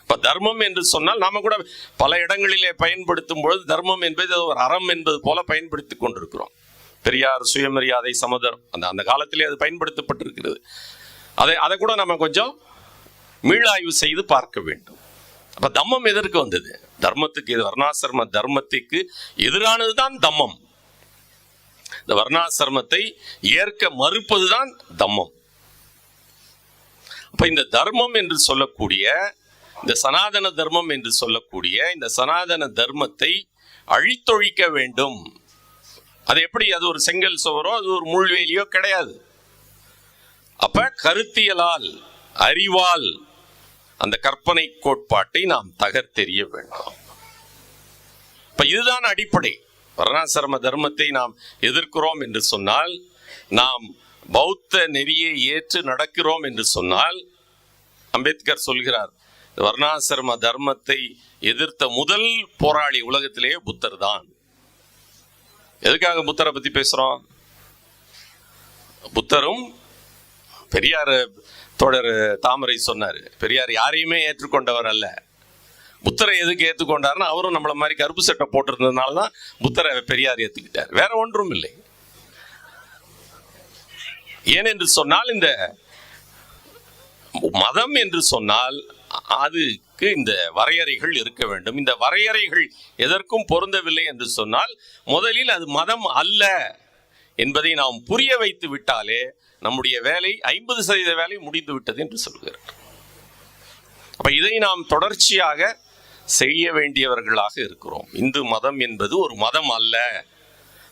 இப்ப தர்மம் என்று சொன்னால் நாம கூட பல இடங்களிலே பயன்படுத்தும் பொழுது தர்மம் என்பது ஒரு அறம் என்பது போல பயன்படுத்திக் கொண்டிருக்கிறோம். பெரியார் சுயமரியாதை சமதர்மம் அந்த காலத்திலே அது பயன்படுத்தப்பட்டிருக்கிறது. அதை கூட நம்ம கொஞ்சம் மீளாய்வு செய்து பார்க்க வேண்டும். அப்ப தம்மம் எதற்கு வந்தது? தர்மத்துக்கு, இது வர்ணாசிரம தர்மத்துக்கு எதிரானதுதான் தம்மம். இந்த வர்ணாசிரமத்தை ஏற்க மறுப்பதுதான் தம்மம். அப்ப இந்த தர்மம் என்று சொல்லக்கூடிய, இந்த சனாதன தர்மம் என்று சொல்லக்கூடிய இந்த சனாதன தர்மத்தை அழித்தொழிக்க வேண்டும். அது எப்படி? அது ஒரு செங்கல் சுவரோ அது ஒரு முள்வேலியோ கிடையாது. அப்ப கருத்தியலால், அறிவால் அந்த கற்பனை கோட்பாட்டை நாம் தகர்த்தெறிய வேண்டும். இப்ப இதுதான் அடிப்படை. வர்ணாசிரம தர்மத்தை நாம் எதிர்க்கிறோம் என்று சொன்னால், நாம் பௌத்த நெறியை ஏற்று நடக்கிறோம் என்று சொன்னால், அம்பேத்கர் சொல்கிறார், வர்ணாசிரம தர்மத்தை எதிர்த்த முதல் போராளி உலகத்திலேயே புத்தர் தான். எதுக்காக புத்தரை பத்தி பேசுறோம்? புத்தரும் பெரியார் தோழர் தாமரை சொன்னார், பெரியார் யாரையுமே ஏற்றுக்கொண்டவர் அல்ல. புத்தரை எதுக்கு ஏற்றுக்கொண்டார்னா, அவரும் நம்மள மாதிரி கருப்பு சட்டை போட்டிருந்ததுனால தான் புத்தரை பெரியார் ஏற்றுக்கிட்டார், வேற ஒன்றும் இல்லை. ஏனென்று சொன்னால், இந்த மதம் என்று சொன்னால் அதுக்கு இந்த வரையறைகள் இருக்க வேண்டும். இந்த வரையறைகள் எதற்கும் பொருந்தவில்லை என்று சொன்னால், முதலில் அது மதம் அல்ல என்பதை நாம் புரிய வைத்து விட்டாலே நம்முடைய வேலை 50% வேலை முடிந்து விட்டது என்று சொல்கிறார். அப்ப இதை நாம் தொடர்ச்சியாக செய்ய வேண்டியவர்களாக இருக்கிறோம். இந்து மதம் என்பது ஒரு மதம் அல்ல,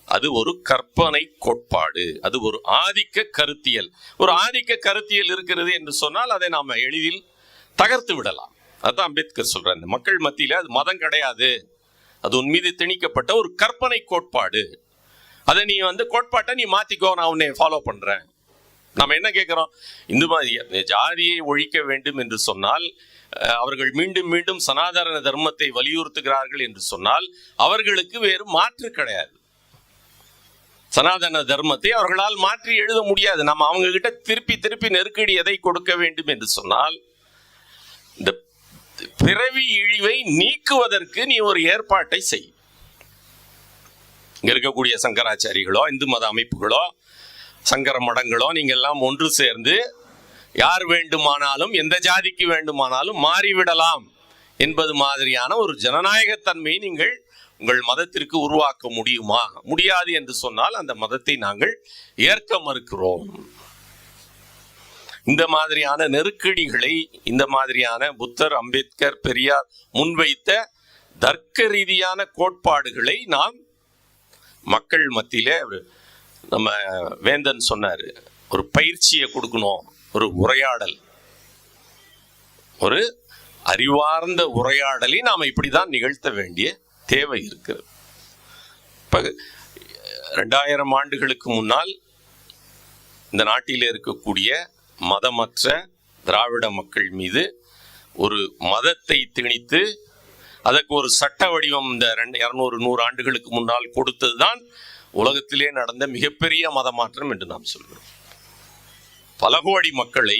அது ஒரு கற்பனை கோட்பாடு, அது ஒரு ஆதிக்க கருத்தியல். ஒரு ஆதிக்க கருத்தியல் இருக்கிறது என்று சொன்னால் அதை நாம் எளிதில் தகர்த்து விடலாம். அதுதான் அம்பேத்கர் சொல்றார், இந்த மக்கள் மத்தியில அது மதம் கிடையாது, அது உன் மீது திணிக்கப்பட்ட ஒரு கற்பனை கோட்பாடு. அதை நீ கோட்பாட்டை நீ மாத்திக்கோ, நான் உன்னை ஃபாலோ பண்றேன். நம்ம என்ன கேட்கிறோம்? இந்து ஜாதியை ஒழிக்க வேண்டும் என்று சொன்னால், அவர்கள் மீண்டும் மீண்டும் சனாதன தர்மத்தை வலியுறுத்துகிறார்கள் என்று சொன்னால் அவர்களுக்கு வேறு மாற்று கிடையாது. சனாதன தர்மத்தை அவர்களால் மாற்றி எழுத முடியாது. நம்ம அவங்க கிட்ட திருப்பி திருப்பி நெருக்கடி எதை கொடுக்க வேண்டும் என்று சொன்னால், இந்த பிறவி இழிவை நீக்குவதற்கு நீ ஒரு ஏற்பாட்டை செய். இங்க இருக்கக்கூடிய சங்கராச்சாரிகளோ இந்து மத அமைப்புகளோ சங்கர மடங்களோ நீங்க எல்லாம் ஒன்று சேர்ந்து யார் வேண்டுமானாலும் எந்த ஜாதிக்கு வேண்டுமானாலும் மாறிவிடலாம் என்பது மாதிரியான ஒரு ஜனநாயகத்தன்மையை நீங்கள் உங்கள் மதத்திற்கு உருவாக்க முடியுமா? முடியாது என்று சொன்னால் அந்த மதத்தை நாங்கள் ஏற்க மறுக்கிறோம். இந்த மாதிரியான நெருக்கடிகளை, இந்த மாதிரியான புத்தர், அம்பேத்கர், பெரியார் முன்வைத்த தர்க்க ரீதியான கோட்பாடுகளை நாம் மக்கள் மத்தியிலே, நம்ம வேந்தன் சொன்னாரு, ஒரு பயிற்சியை கொடுக்கணும், ஒரு உரையாடல், ஒரு அறிவார்ந்த உரையாடலை நாம் இப்படிதான் நிகழ்த்த வேண்டிய தேவை இருக்கிறது. இப்ப 2000 ஆண்டுகளுக்கு முன்னால் இந்த நாட்டில் இருக்கக்கூடிய மதமற்ற திராவிட மக்கள் மீது ஒரு மதத்தை திணித்து அதற்கு ஒரு சட்ட வடிவம் இந்த 200-100 ஆண்டுகளுக்கு முன்னால் கொடுத்ததுதான் உலகத்திலே நடந்த மிகப்பெரிய மதமாற்றம் என்று நாம் சொல்கிறோம். பல கோடி மக்களை,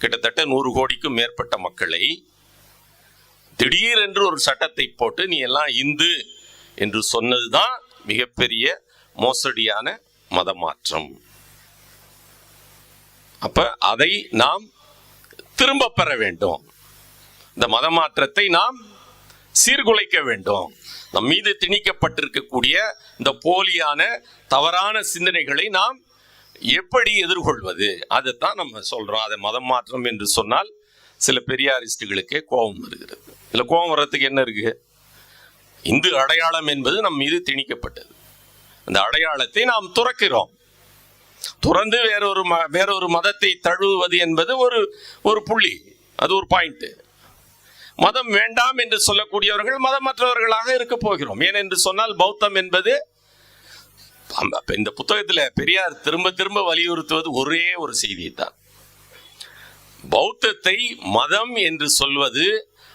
கிட்டத்தட்ட 100 கோடிக்கும் மேற்பட்ட மக்களை திடீரென்று ஒரு சட்டத்தை போட்டு நீ எல்லாம் இந்து என்று சொன்னதுதான் மிகப்பெரிய மோசடியான மதமாற்றம். அப்ப அதை நாம் திரும்ப பெற வேண்டும். இந்த மதமாற்றத்தை நாம் சீர்குலைக்க வேண்டும். நம் மீது திணிக்கப்பட்டிருக்கக்கூடிய இந்த போலியான தவறான சிந்தனைகளை நாம் எப்படி எதிர்கொள்வது, அதைத்தான் நம்ம சொல்றோம். அதை மதம் மாற்றம் என்று சொன்னால் சில பெரியாரிஸ்டுகளுக்கே கோபம் வருகிறது. இதுல கோபம் வர்றதுக்கு என்ன இருக்கு? இந்து அடையாளம் என்பது நம் மீது திணிக்கப்பட்டது. அந்த அடையாளத்தை நாம் துறக்கிறோம். துறந்து வேறொரு மதத்தை தழுவுவது என்பது ஒரு புள்ளி, அது ஒரு பாயிண்ட். மதம் வேண்டாம் என்று சொல்லக்கூடியவர்கள் மதமற்றவர்களாக இருக்க போகிறோம். ஏனென்று சொன்னால் பௌத்தம் என்பது, இந்த புத்தகத்தில் பெரியார் திரும்ப திரும்ப வலியுறுத்துவது ஒரே ஒரு செய்தியை தான். பௌத்தத்தை மதம் என்று சொல்வது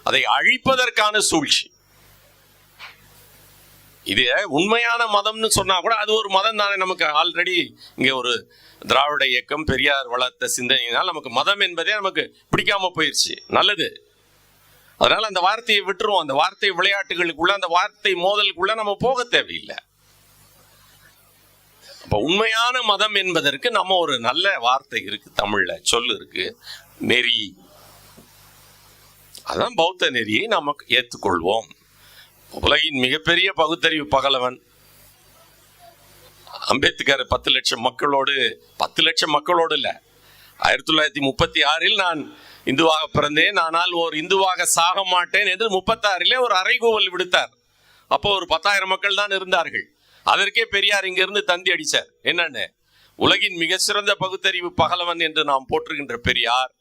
அதை அழிப்பதற்கான சூழ்ச்சி. இது உண்மையான மதம்னு சொன்னா கூட அது ஒரு மதம் தானே. நமக்கு ஆல்ரெடி இங்க ஒரு திராவிட இயக்கம், பெரியார் வளர்த்த சிந்தனையினால் நமக்கு மதம் என்பதே நமக்கு பிடிக்காம போயிடுச்சு. நல்லது, அதனால அந்த வார்த்தையை விட்டுருவோம். அந்த வார்த்தை விளையாட்டுகளுக்குள்ள, அந்த வார்த்தை மோதலுக்குள்ள நம்ம போக தேவையில்லை. அப்ப உண்மையான மதம் என்பதற்கு நம்ம ஒரு நல்ல வார்த்தை இருக்கு, தமிழ்ல சொல்லு இருக்கு, நெறி. அதான் பௌத்த நெறியை நமக்கு ஏற்றுக்கொள்வோம். உலகின் மிகப்பெரிய பகுத்தறிவு பகலவன் அம்பேத்கர் 10 லட்சம் மக்களோடு, 10 லட்சம் மக்களோடு இல்ல, 1936 நான் இந்துவாக பிறந்தேன், ஆனால் ஒரு இந்துவாக சாக மாட்டேன் என்று 36 ஒரு அறைகூவல் விடுத்தார். அப்போ ஒரு 10,000 மக்கள் தான் இருந்தார்கள். அதற்கே பெரியார் இங்கிருந்து தந்தி அடிச்சார். என்னன்னு, உலகின் மிக சிறந்த பகுத்தறிவு பகலவன் என்று நாம் போற்றுகின்ற பெரியார்,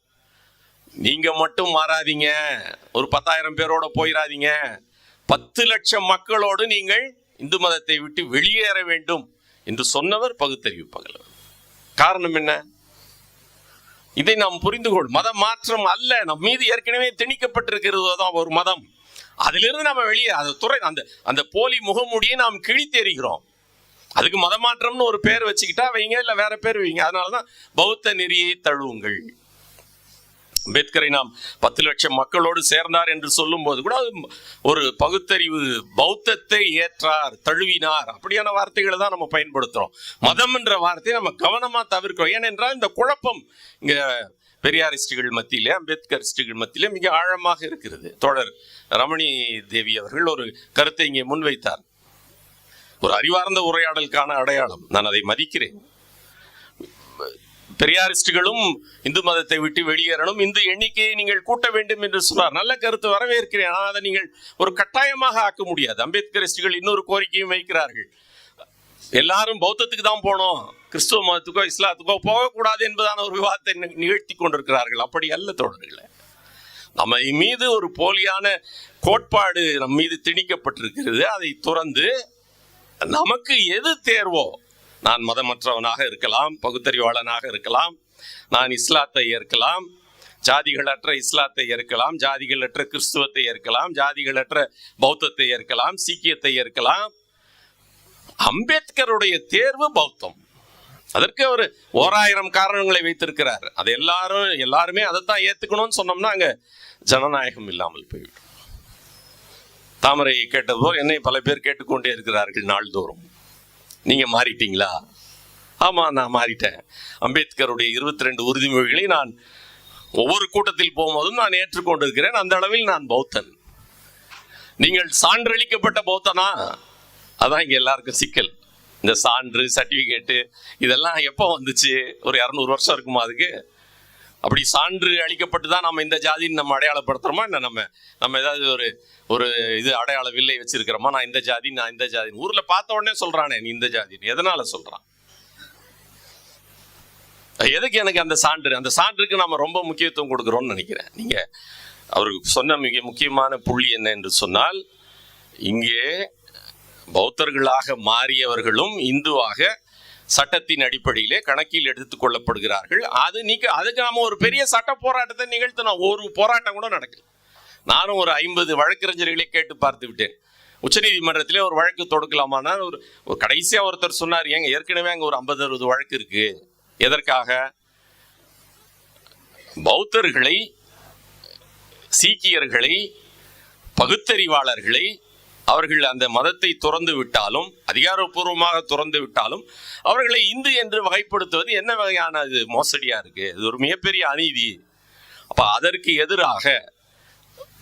நீங்க மட்டும் மாறாதீங்க, ஒரு 10,000 பேரோட போயிடாதீங்க, 10 லட்சம் மக்களோடு நீங்கள் இந்து மதத்தை விட்டு வெளியேற வேண்டும் என்று சொன்னவர் பகுத்தறிவு பகலவன். காரணம் என்ன? இதை நாம் புரிந்து கொள். மத மாற்றம் அல்ல, நம் மீது ஏற்கனவே திணிக்கப்பட்டிருக்கிறது தான் ஒரு மதம். அதிலிருந்து நம்ம வெளியே அந்த போலி முகமூடியை நாம் கிழித்தெறிகிறோம். அதுக்கு மதமாற்றம்னு ஒரு பேர் வச்சுக்கிட்டா வைங்க, இல்ல வேற பேர் வைங்க. அதனாலதான் பௌத்த நெறியை தழுவுங்கள். அம்பேத்கரை நாம் 10 லட்சம் மக்களோடு சேர்ந்தார் என்று சொல்லும் போது கூட ஒரு பகுத்தறிவு பௌத்தத்தை ஏற்றார், தழுவினார், அப்படியான வார்த்தைகளை தான் நம்ம பயன்படுத்துறோம். மதம் என்ற வார்த்தையை நம்ம கவனமா தவிர்க்கிறோம். ஏனென்றால் இந்த குழப்பம் இங்க பெரியாரிஸ்டுகள் மத்தியிலே, அம்பேத்கரிஸ்டுகள் மத்தியிலே மிக ஆழமாக இருக்கிறது. தோழர் ரமணி தேவி அவர்கள் ஒரு கருத்தை இங்கே முன்வைத்தார். ஒரு அறிவார்ந்த உரையாடலுக்கான அடையாளம், நான் அதை மதிக்கிறேன். பெரியாரிஸ்டுகளும் இந்து மதத்தை விட்டு வெளியேறணும், இந்து எண்ணிக்கையை நீங்கள் கூட்ட வேண்டும் என்று சொன்னார். நல்ல கருத்து, வரவேற்கிறேன். ஆனால் அதை நீங்கள் ஒரு கட்டாயமாக ஆக்க முடியாது. அம்பேத்கரிஸ்டுகள் இன்னொரு கோரிக்கையும் வைக்கிறார்கள். எல்லாரும் பௌத்தத்துக்கு தான் போனோம், கிறிஸ்துவ மதத்துக்கோ இஸ்லாத்துக்கோ போகக்கூடாது என்பதான ஒரு விவாதத்தை நிகழ்த்தி கொண்டிருக்கிறார்கள். அப்படி அல்ல தோழர்களே. நம்ம மீது ஒரு போலியான கோட்பாடு நம் மீது திணிக்கப்பட்டிருக்கிறது. அதை துறந்து நமக்கு எது தேர்வோ, நான் மதமற்றவனாக இருக்கலாம், பகுத்தறிவாளனாக இருக்கலாம், நான் இஸ்லாத்தை ஏற்கலாம், ஜாதிகளற்ற இஸ்லாத்தை ஏற்கலாம், ஜாதிகளற்ற கிறிஸ்துவத்தை ஏற்கலாம், ஜாதிகளற்ற பௌத்தத்தை ஏற்கலாம், சீக்கியத்தை ஏற்கலாம், அம்பேத்கருடைய தேர்வு பௌத்தம். அதற்கு அவர் 1000 காரணங்களை வைத்திருக்கிறார். அது எல்லாருமே அதைத்தான் ஏத்துக்கணும்னு சொன்னோம்னா அங்க ஜனநாயகம் இல்லாமல் போய்விடும். தாமரை கேட்டது போல் என்னை பல பேர் கேட்டுக்கொண்டே இருக்கிறார்கள் நாள்தோறும், நீங்க மாறிட்டீங்களா? ஆமா, நான் மாறிட்டேன். அம்பேத்கருடைய 22 உறுதிமொழிகளை நான் ஒவ்வொரு கூட்டத்தில் போகும்போதும் நான் ஏற்றுக்கொண்டிருக்கிறேன். அந்த அளவில் நான் பௌத்தன். நீங்கள் சான்றளிக்கப்பட்ட பௌத்தனா? அதான் இங்க எல்லாருக்கும் சிக்கல். இந்த சான்று, சர்டிபிகேட்டு இதெல்லாம் எப்போ வந்துச்சு? ஒரு 200 வருஷம் இருக்குமா அதுக்கு? அப்படி சான்று அளிக்கப்பட்டு தான் நம்ம இந்த ஜாதின்னு நம்ம அடையாளப்படுத்துறோமா? இல்லை நம்ம ஏதாவது ஒரு இது அடையாள வில்லை வச்சிருக்கிறோமா? நான் இந்த ஜாதி, நான் இந்த ஜாதி. ஊர்ல பார்த்த உடனே சொல்றானே நீ இந்த ஜாதி, எதனால சொல்றான்? எதுக்கு எனக்கு அந்த சான்று? அந்த சான்றுக்கு நம்ம ரொம்ப முக்கியத்துவம் கொடுக்குறோம்னு நினைக்கிறேன். நீங்க அவருக்கு சொன்ன மிக முக்கியமான புள்ளி என்ன என்று சொன்னால், இங்கே பௌத்தர்களாக மாறியவர்களும் இந்துவாக சட்டத்தின் அடிப்படையிலே கணக்கில் எடுத்துக் கொள்ளப்படுகிறார்கள். அதுக்கு நாம ஒரு பெரிய சட்ட போராட்டத்தை நிகழ்த்தினோம். ஒரு போராட்டம் கூட நடக்கல. நானும் ஒரு 50 வழக்கறிஞர்களை கேட்டு பார்த்து விட்டேன். உச்சநீதிமன்றத்திலே ஒரு வழக்கு தொடுக்கலாமான்னா ஒரு கடைசியா ஒருத்தர் சொன்னார், ஏங்க ஏற்கனவே அங்க ஒரு 50-60 வழக்கு இருக்கு. எதற்காக? பௌத்தர்களை, சீக்கியர்களை, பகுத்தறிவாளர்களை அவர்கள் அந்த மதத்தை துறந்து விட்டாலும், அதிகாரப்பூர்வமாக துறந்து விட்டாலும், அவர்களை இந்து என்று வகைப்படுத்துவது என்ன வகையான இது மோசடியா இருக்கு? இது ஒரு மிகப்பெரிய அநீதி. அப்ப அதற்கு எதிராக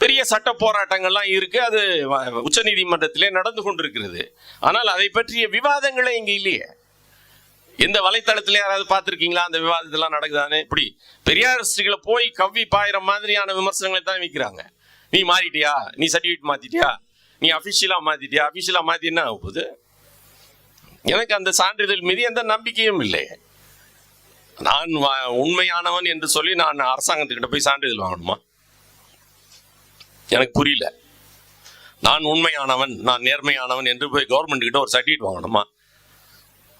பெரிய சட்ட போராட்டங்கள்லாம் இருக்கு. அது உச்ச நீதிமன்றத்திலே நடந்து கொண்டிருக்கிறது. ஆனால் அதை பற்றிய விவாதங்களே இங்க இல்லையே. எந்த வலைத்தளத்திலே யாராவது பார்த்திருக்கீங்களா? அந்த விவாதத்தெல்லாம் நடக்குதானே? இப்படி பெரியாரிஸ்டுகளை போய் கவ்வி பாயிற மாதிரியான விமர்சனங்களை தான் வைக்கிறாங்க. நீ மாறிட்டியா? நீ சர்டிபிகேட் மாத்திட்டியா? நீ அபிஷியலா மாத்திட்டியா? அபிஷியலா மாத்தி என்ன ஆகுது? எனக்கு அந்த சான்றிதழ் மீது எந்த நம்பிக்கையும் இல்லை. நான் உண்மையானவன் என்று சொல்லி நான் அரசாங்கத்துக்கிட்ட போய் சான்றிதழ் வாங்கணுமா? எனக்கு புரியல. நான் உண்மையானவன், நான் நேர்மையானவன் என்று போய் கவர்மெண்ட் கிட்ட ஒரு சர்டிபிகேட் வாங்கணுமா?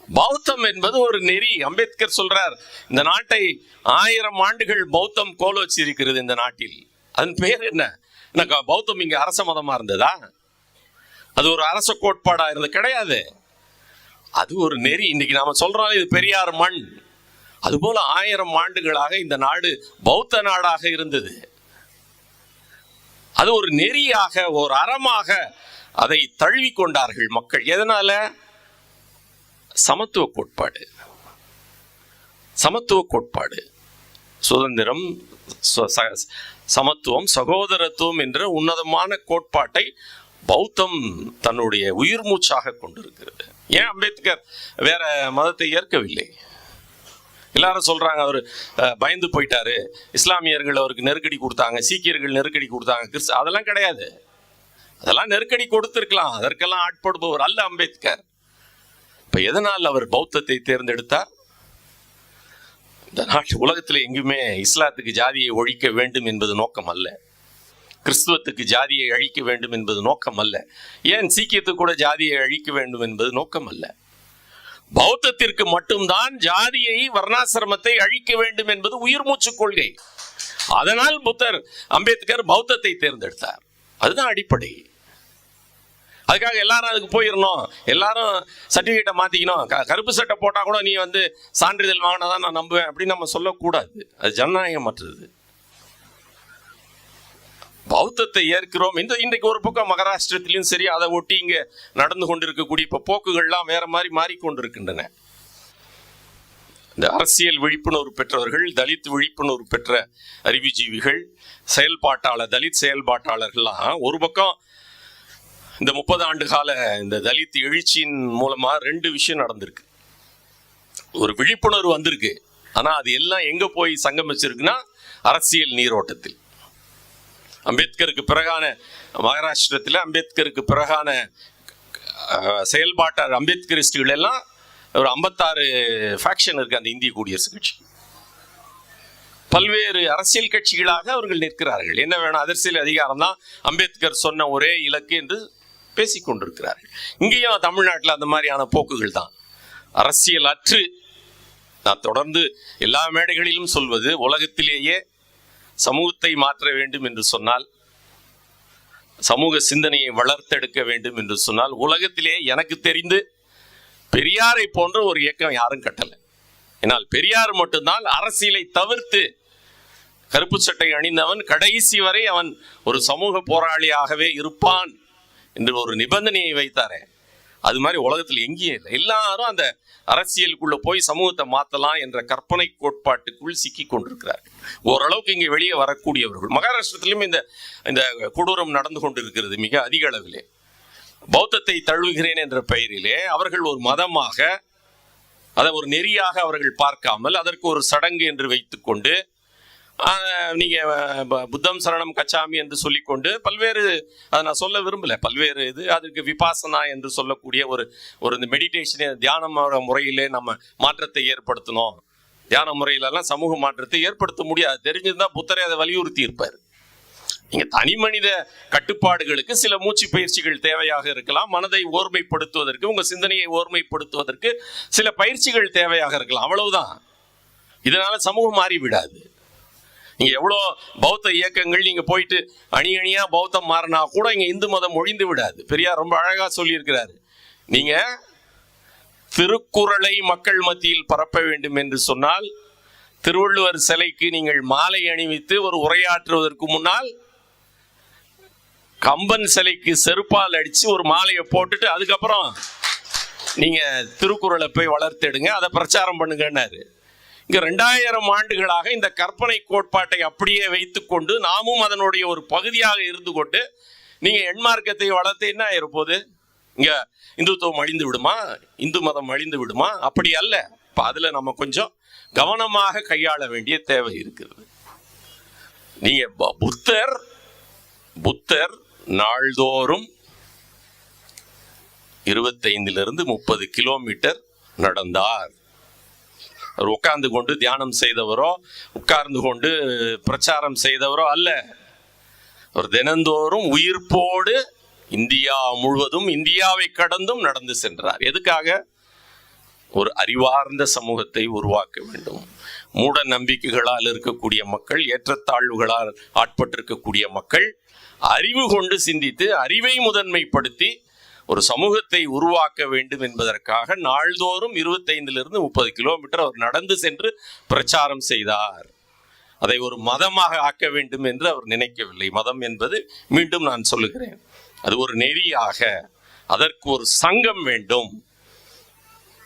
பௌத்தம் என்பது ஒரு நெறி. அம்பேத்கர் சொல்றார், இந்த நாட்டை 1000 ஆண்டுகள் பௌத்தம் கோலோச்சி இருக்கிறது இந்த நாட்டில். அதன் பெயர் என்ன? எனக்கு பௌத்தம் இங்க அரச மதமா இருந்ததா? அது ஒரு அரச கோட்பாடா இருந்தது கிடையாது. அது ஒரு நெறி. இன்னைக்கு நாம சொல்றோம் இது பெரியார் மண். அதுபோல 1000 ஆண்டுகளாக இந்த நாடு பௌத்த நாடாக இருந்தது. அது ஒரு நெறியாக, ஒரு அறமாக அதை தழுவி கொண்டார்கள் மக்கள். எதனால? சமத்துவ கோட்பாடு. சமத்துவ கோட்பாடு, சுதந்திரம், சமத்துவம், சகோதரத்துவம் என்ற உன்னதமான கோட்பாட்டை பௌத்தம் தன்னுடைய உயிர் மூச்சாக கொண்டிருக்கிறது. ஏன் அம்பேத்கர் வேற மதத்தை ஏற்கவில்லை? எல்லாரும் சொல்றாங்க அவர் பயந்து போயிட்டாரு, இஸ்லாமியர்கள் அவருக்கு நெருக்கடி கொடுத்தாங்க, சீக்கியர்கள் நெருக்கடி கொடுத்தாங்க, அதெல்லாம் கிடையாது. அதெல்லாம் நெருக்கடி கொடுத்திருக்கலாம், அதற்கெல்லாம் ஆட்படுபவர் அல்ல அம்பேத்கர். இப்ப எதனால் அவர் பௌத்தத்தை தேர்ந்தெடுத்தார்? இந்த நாட்டு உலகத்தில் எங்குமே இஸ்லாத்துக்கு ஜாதியை ஒழிக்க வேண்டும் என்பது நோக்கம் அல்ல, கிறிஸ்துவத்துக்கு ஜாதியை அழிக்க வேண்டும் என்பது நோக்கம் அல்ல, ஏன் சீக்கியத்துக்கு கூட ஜாதியை அழிக்க வேண்டும் என்பது நோக்கம் அல்ல. பௌத்தத்திற்கு மட்டும்தான் ஜாதியை, வர்ணாசிரமத்தை அழிக்க வேண்டும் என்பது உயிர் மூச்சு கொள்கை. அதனால் அம்பேத்கர் பௌத்தத்தை தேர்ந்தெடுத்தார். அதுதான் அடிப்படை. அதுக்காக எல்லாரும் அதுக்கு போயிடணும், எல்லாரும் சர்டிபிகேட்டை மாத்திக்கணும், கருப்பு சட்டை போட்டா கூட நீ சான்றிதழ் வாங்கினாதான் நான் நம்புவேன் அப்படின்னு நம்ம சொல்லக்கூடாது. அது ஜனநாயகமற்றது. பௌத்தத்தை ஏற்கிறோம். இன்றைக்கு ஒரு பக்கம் மகாராஷ்டிரத்திலும் சரி, அதை ஒட்டி இங்க நடந்து கொண்டிருக்கக்கூடிய போக்குகள்லாம் வேற மாதிரி மாறிக்கொண்டிருக்கின்றன. இந்த அரசியல் விழிப்புணர்வு பெற்றவர்கள், தலித் விழிப்புணர்வு பெற்ற அறிவுஜீவிகள், செயல்பாட்டாளர், தலித் செயல்பாட்டாளர்கள்லாம் ஒரு பக்கம் இந்த 30 ஆண்டு கால இந்த தலித் எழுச்சியின் மூலமா 2 விஷயம் நடந்திருக்கு. ஒரு விழிப்புணர்வு வந்திருக்கு. ஆனா அது எல்லாம் எங்க போய் சங்கமிச்சிருக்குன்னா அரசியல் நீரோட்டத்தில். அம்பேத்கருக்கு பிறகான மகாராஷ்டிரத்தில் அம்பேத்கருக்கு பிறகான செயல்பாட்டாளர் அம்பேத்கரிஸ்டுகள் எல்லாம் ஒரு 56 ஃபேக்ஷன் இருக்கு அந்த இந்திய குடியரசு கட்சி. பல்வேறு அரசியல் கட்சிகளாக அவர்கள் நிற்கிறார்கள். என்ன வேணும், அரசியல் அதிகாரம் தான் அம்பேத்கர் சொன்ன ஒரே இலக்கு என்று பேசிக்கொண்டிருக்கிறார்கள். இங்கேயும் தமிழ்நாட்டில் அந்த மாதிரியான போக்குகள் தான். அரசியல் அற்று, நான் தொடர்ந்து எல்லா மேடைகளிலும் சொல்வது, உலகத்திலேயே சமூகத்தை மாற்ற வேண்டும் என்று சொன்னால், சமூக சிந்தனையை வளர்த்தெடுக்க வேண்டும் என்று சொன்னால், உலகத்திலே எனக்கு தெரிந்து பெரியாரை போன்ற ஒரு இயக்கம் யாரும் கட்டலை. ஏன்னால் பெரியார் மட்டும்தான் அரசியலை தவிர்த்து கருப்பு சட்டை அணிந்தவன் கடைசி வரை அவன் ஒரு சமூக போராளியாகவே இருப்பான் என்று ஒரு நிபந்தனையை வைத்தாரே. அது மாதிரி உலகத்தில் எங்கேயும் இல்லை. எல்லாரும் அந்த அரசியலுக்குள்ள போய் சமூகத்தை மாற்றலாம் என்ற கற்பனை கோட்பாட்டுக்குள் சிக்கி கொண்டிருக்கிறார்கள். ஓரளவுக்கு இங்கே வெளியே வரக்கூடியவர்கள். மகாராஷ்டிரத்திலும் இந்த கொடூரம் நடந்து கொண்டிருக்கிறது மிக அதிக அளவிலே. பௌத்தத்தை தழுவுகிறேன் என்ற பெயரிலே அவர்கள் ஒரு மதமாக, அதை ஒரு நெறியாக அவர்கள் பார்க்காமல் அதற்கு ஒரு சடங்கு என்று வைத்துக்கொண்டு, நீங்க புத்தம் சரணம் கச்சாமி என்று சொல்லிக்கொண்டு பல்வேறு, அதை நான் சொல்ல விரும்பல, பல்வேறு அதுக்கு விபாசனா என்று சொல்லக்கூடிய ஒரு இந்த மெடிடேஷன் தியான முறையிலே நம்ம மாற்றத்தை ஏற்படுத்தணும். தியான முறையிலெல்லாம் சமூக மாற்றத்தை ஏற்படுத்த முடியாது. தெரிஞ்சிருந்தா புத்தரை அதை வலியுறுத்தி இருப்பார். நீங்க தனி மனித கட்டுப்பாடுகளுக்கு சில மூச்சு பயிற்சிகள் தேவையாக இருக்கலாம். மனதை ஓர்மைப்படுத்துவதற்கு, உங்க சிந்தனையை ஓர்மைப்படுத்துவதற்கு சில பயிற்சிகள் தேவையாக இருக்கலாம். அவ்வளவுதான். இதனால சமூகம் மாறிவிடாது. நீங்க எவ்வளோ பௌத்த இயக்கங்கள் நீங்க போயிட்டு அணி அணியா பௌத்தம் மாறினா கூட இங்க இந்து மதம் ஒழிந்து விடாது. பெரியார் ரொம்ப அழகா சொல்லியிருக்கிறாரு. நீங்க திருக்குறளை மக்கள் மத்தியில் பரப்ப வேண்டும் என்று சொன்னால், திருவள்ளுவர் சிலைக்கு நீங்கள் மாலை அணிவித்து ஒரு உரையாற்றுவதற்கு முன்னால் கம்பன் சிலைக்கு செருப்பால் அடிச்சு ஒரு மாலையை போட்டுட்டு அதுக்கப்புறம் நீங்க திருக்குறளை போய் வளர்த்தெடுங்க, அதை பிரச்சாரம் பண்ணுங்கன்னாரு. இங்க 2000 ஆண்டுகளாக இந்த கற்பனை கோட்பாட்டை அப்படியே வைத்துக்கொண்டு நாமும் அதனுடைய ஒரு பகுதியாக இருந்து கொண்டு நீங்க எண்மார்க்கத்தை வளர்த்து என்ன ஆயிருப்போது? இங்க இந்துத்துவம் அழிந்து விடுமா? இந்து மதம் அழிந்து விடுமா? அப்படி அல்ல. இப்ப அதுல நம்ம கொஞ்சம் கவனமாக கையாள வேண்டிய தேவை இருக்கிறது. நீங்க புத்தர் நாள்தோறும் 25 to 30 கிலோமீட்டர் நடந்தார். அவர் உட்கார்ந்து கொண்டு தியானம் செய்தவரோ உட்கார்ந்து கொண்டு பிரச்சாரம் செய்தவரோ அல்ல. அவர் தினந்தோறும் உயிர்ப்போடு இந்தியா முழுவதும், இந்தியாவை கடந்தும் நடந்து சென்றார். எதுக்காக? ஒரு அறிவார்ந்த சமூகத்தை உருவாக்க வேண்டும். மூட நம்பிக்கைகளால் இருக்கக்கூடிய மக்கள், ஏற்றத்தாழ்வுகளால் ஆட்பட்டிருக்கக்கூடிய மக்கள் அறிவு கொண்டு சிந்தித்து அறிவை முதன்மைப்படுத்தி ஒரு சமூகத்தை உருவாக்க வேண்டும் என்பதற்காக நாள்தோறும் 25 to 30 கிலோமீட்டர் அவர் நடந்து சென்று பிரச்சாரம் செய்தார். அதை ஒரு மதமாக ஆக்க வேண்டும் என்று அவர் நினைக்கவில்லை. மதம் என்பது, மீண்டும் நான் சொல்லுகிறேன், அது ஒரு நெறியாக, அதற்கு ஒரு சங்கம் வேண்டும்.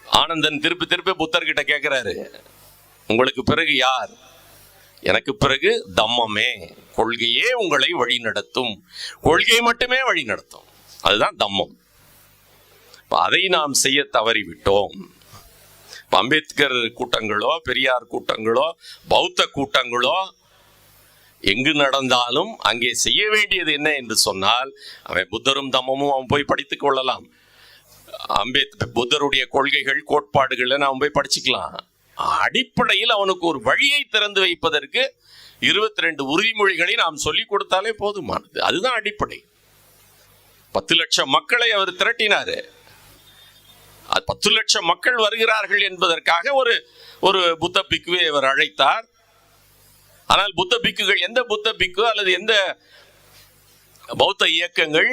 ஆனந்தன் திருப்பி புத்தர்கிட்ட கேட்கிறாரு, உங்களுக்கு பிறகு யார்? எனக்கு பிறகு தம்மமே, கொள்கையே உங்களை வழி நடத்தும், கொள்கை மட்டுமே வழி நடத்தும், அதுதான் தம்மம். அதை நாம் செய்ய தவறிவிட்டோம். அம்பேத்கர் கூட்டங்களோ, பெரியார் கூட்டங்களோ, பௌத்த கூட்டங்களோ எங்கு நடந்தாலும் அங்கே செய்ய வேண்டியது என்ன என்று சொன்னால், அவன் புத்தரும் தம்மமும் அவன் போய் படித்துக் கொள்ளலாம். புத்தருடைய கொள்கைகள், கோட்பாடுகளை நாம் போய் படிச்சுக்கலாம். அடிப்படையில் அவனுக்கு ஒரு வழியை திறந்து வைப்பதற்கு 22 உறுதிமொழிகளை நாம் சொல்லிக் கொடுத்தாலே போதுமானது. அதுதான் அடிப்படை. 10 லட்சம் மக்களை அவர் திரட்டினாரு. 10 லட்சம் மக்கள் வருகிறார்கள் என்பதற்காக ஒரு புத்த பிக்குவை அவர் அழைத்தார். ஆனால் புத்த பிக்குகள், எந்த புத்த பிக்கு அல்லது எந்த பௌத்த இயக்கங்கள்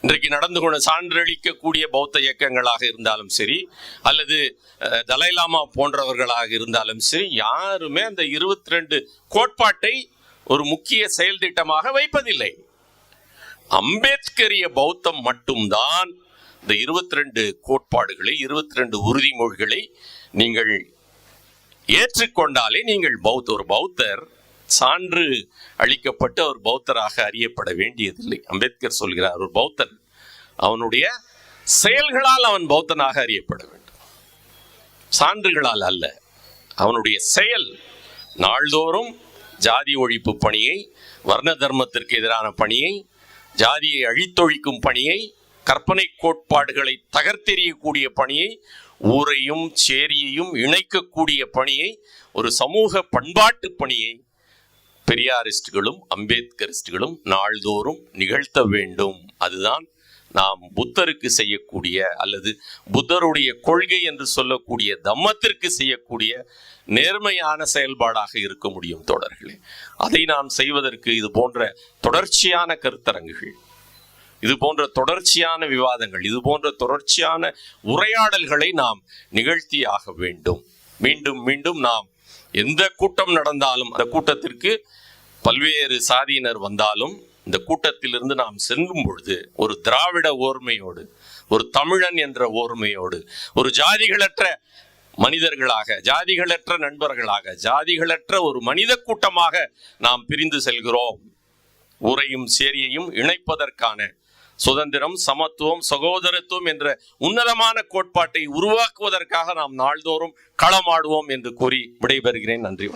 இன்றைக்கு நடந்து கொண்ட சான்றளிக்கக்கூடிய பௌத்த இயக்கங்களாக இருந்தாலும் சரி, அல்லது தலைலாமா போன்றவர்களாக இருந்தாலும் சரி, யாருமே அந்த 22 கோட்பாட்டை ஒரு முக்கிய செயல் திட்டமாக வைப்பதில்லை. அம்பேத்கரிய பௌத்தம் மட்டும்தான் இந்த 22 கோட்பாடுகளை, 22 உறுதிமொழிகளை நீங்கள் ஏற்றுக்கொண்டாலே நீங்கள் ஒரு பௌத்தர், சான்று அளிக்கப்பட்டு அவர் பௌத்தராக அறியப்பட வேண்டியதில்லை. அம்பேத்கர் சொல்கிறார், ஒரு பௌத்தன் அவனுடைய செயல்களால் அவன் பௌத்தனாக அறியப்பட வேண்டும், சான்றுகளால் அல்ல. அவனுடைய செயல் நாள்தோறும் ஜாதி ஒழிப்பு பணியை, வர்ண தர்மத்திற்கு எதிரான பணியை, ஜாதியை அழித்தொழிக்கும் பணியை, கற்பனை கோட்பாடுகளை தகர்த்தெறியக்கூடிய பணியை, ஊரையும் சேரியையும் இணைக்கக்கூடிய பணியை, ஒரு சமூக பண்பாட்டு பணியை பெரியாரிஸ்டுகளும் அம்பேத்கரிஸ்டுகளும் நாள்தோறும் நிகழ்த்த வேண்டும். அதுதான் நாம் புத்தருக்கு செய்யக்கூடிய, அல்லது புத்தருடைய கொள்கை என்று சொல்லக்கூடிய தம்மத்திற்கு செய்யக்கூடிய நேர்மையான செயல்பாடாக இருக்க முடியும். தோழர்களே, அதை நாம் செய்வதற்கு இது போன்ற தொடர்ச்சியான கருத்தரங்குகள், இது போன்ற தொடர்ச்சியான விவாதங்கள், இது போன்ற தொடர்ச்சியான உரையாடல்களை நாம் நிகழ்த்தியாக வேண்டும். மீண்டும் மீண்டும் நாம் எந்த கூட்டம் நடந்தாலும், அந்த கூட்டத்திற்கு பல்வேறு சாதியினர் வந்தாலும், இந்த கூட்டத்திலிருந்து நாம் செல்லும் பொழுது ஒரு திராவிட ஓர்மையோடு, ஒரு தமிழன் என்ற ஓர்மையோடு, ஒரு ஜாதிகளற்ற மனிதர்களாக, ஜாதிகளற்ற நண்பர்களாக, ஜாதிகளற்ற ஒரு மனித கூட்டமாக நாம் பிரிந்து செல்கிறோம். ஊரையும் சேரியையும் இணைப்பதற்கான சுதந்திரம், சமத்துவம், சகோதரத்துவம் என்ற உன்னதமான கோட்பாட்டை உருவாக்குவதற்காக நாம் நாள்தோறும் களமாடுவோம் என்று கூறி விடைபெறுகிறேன். நன்றி.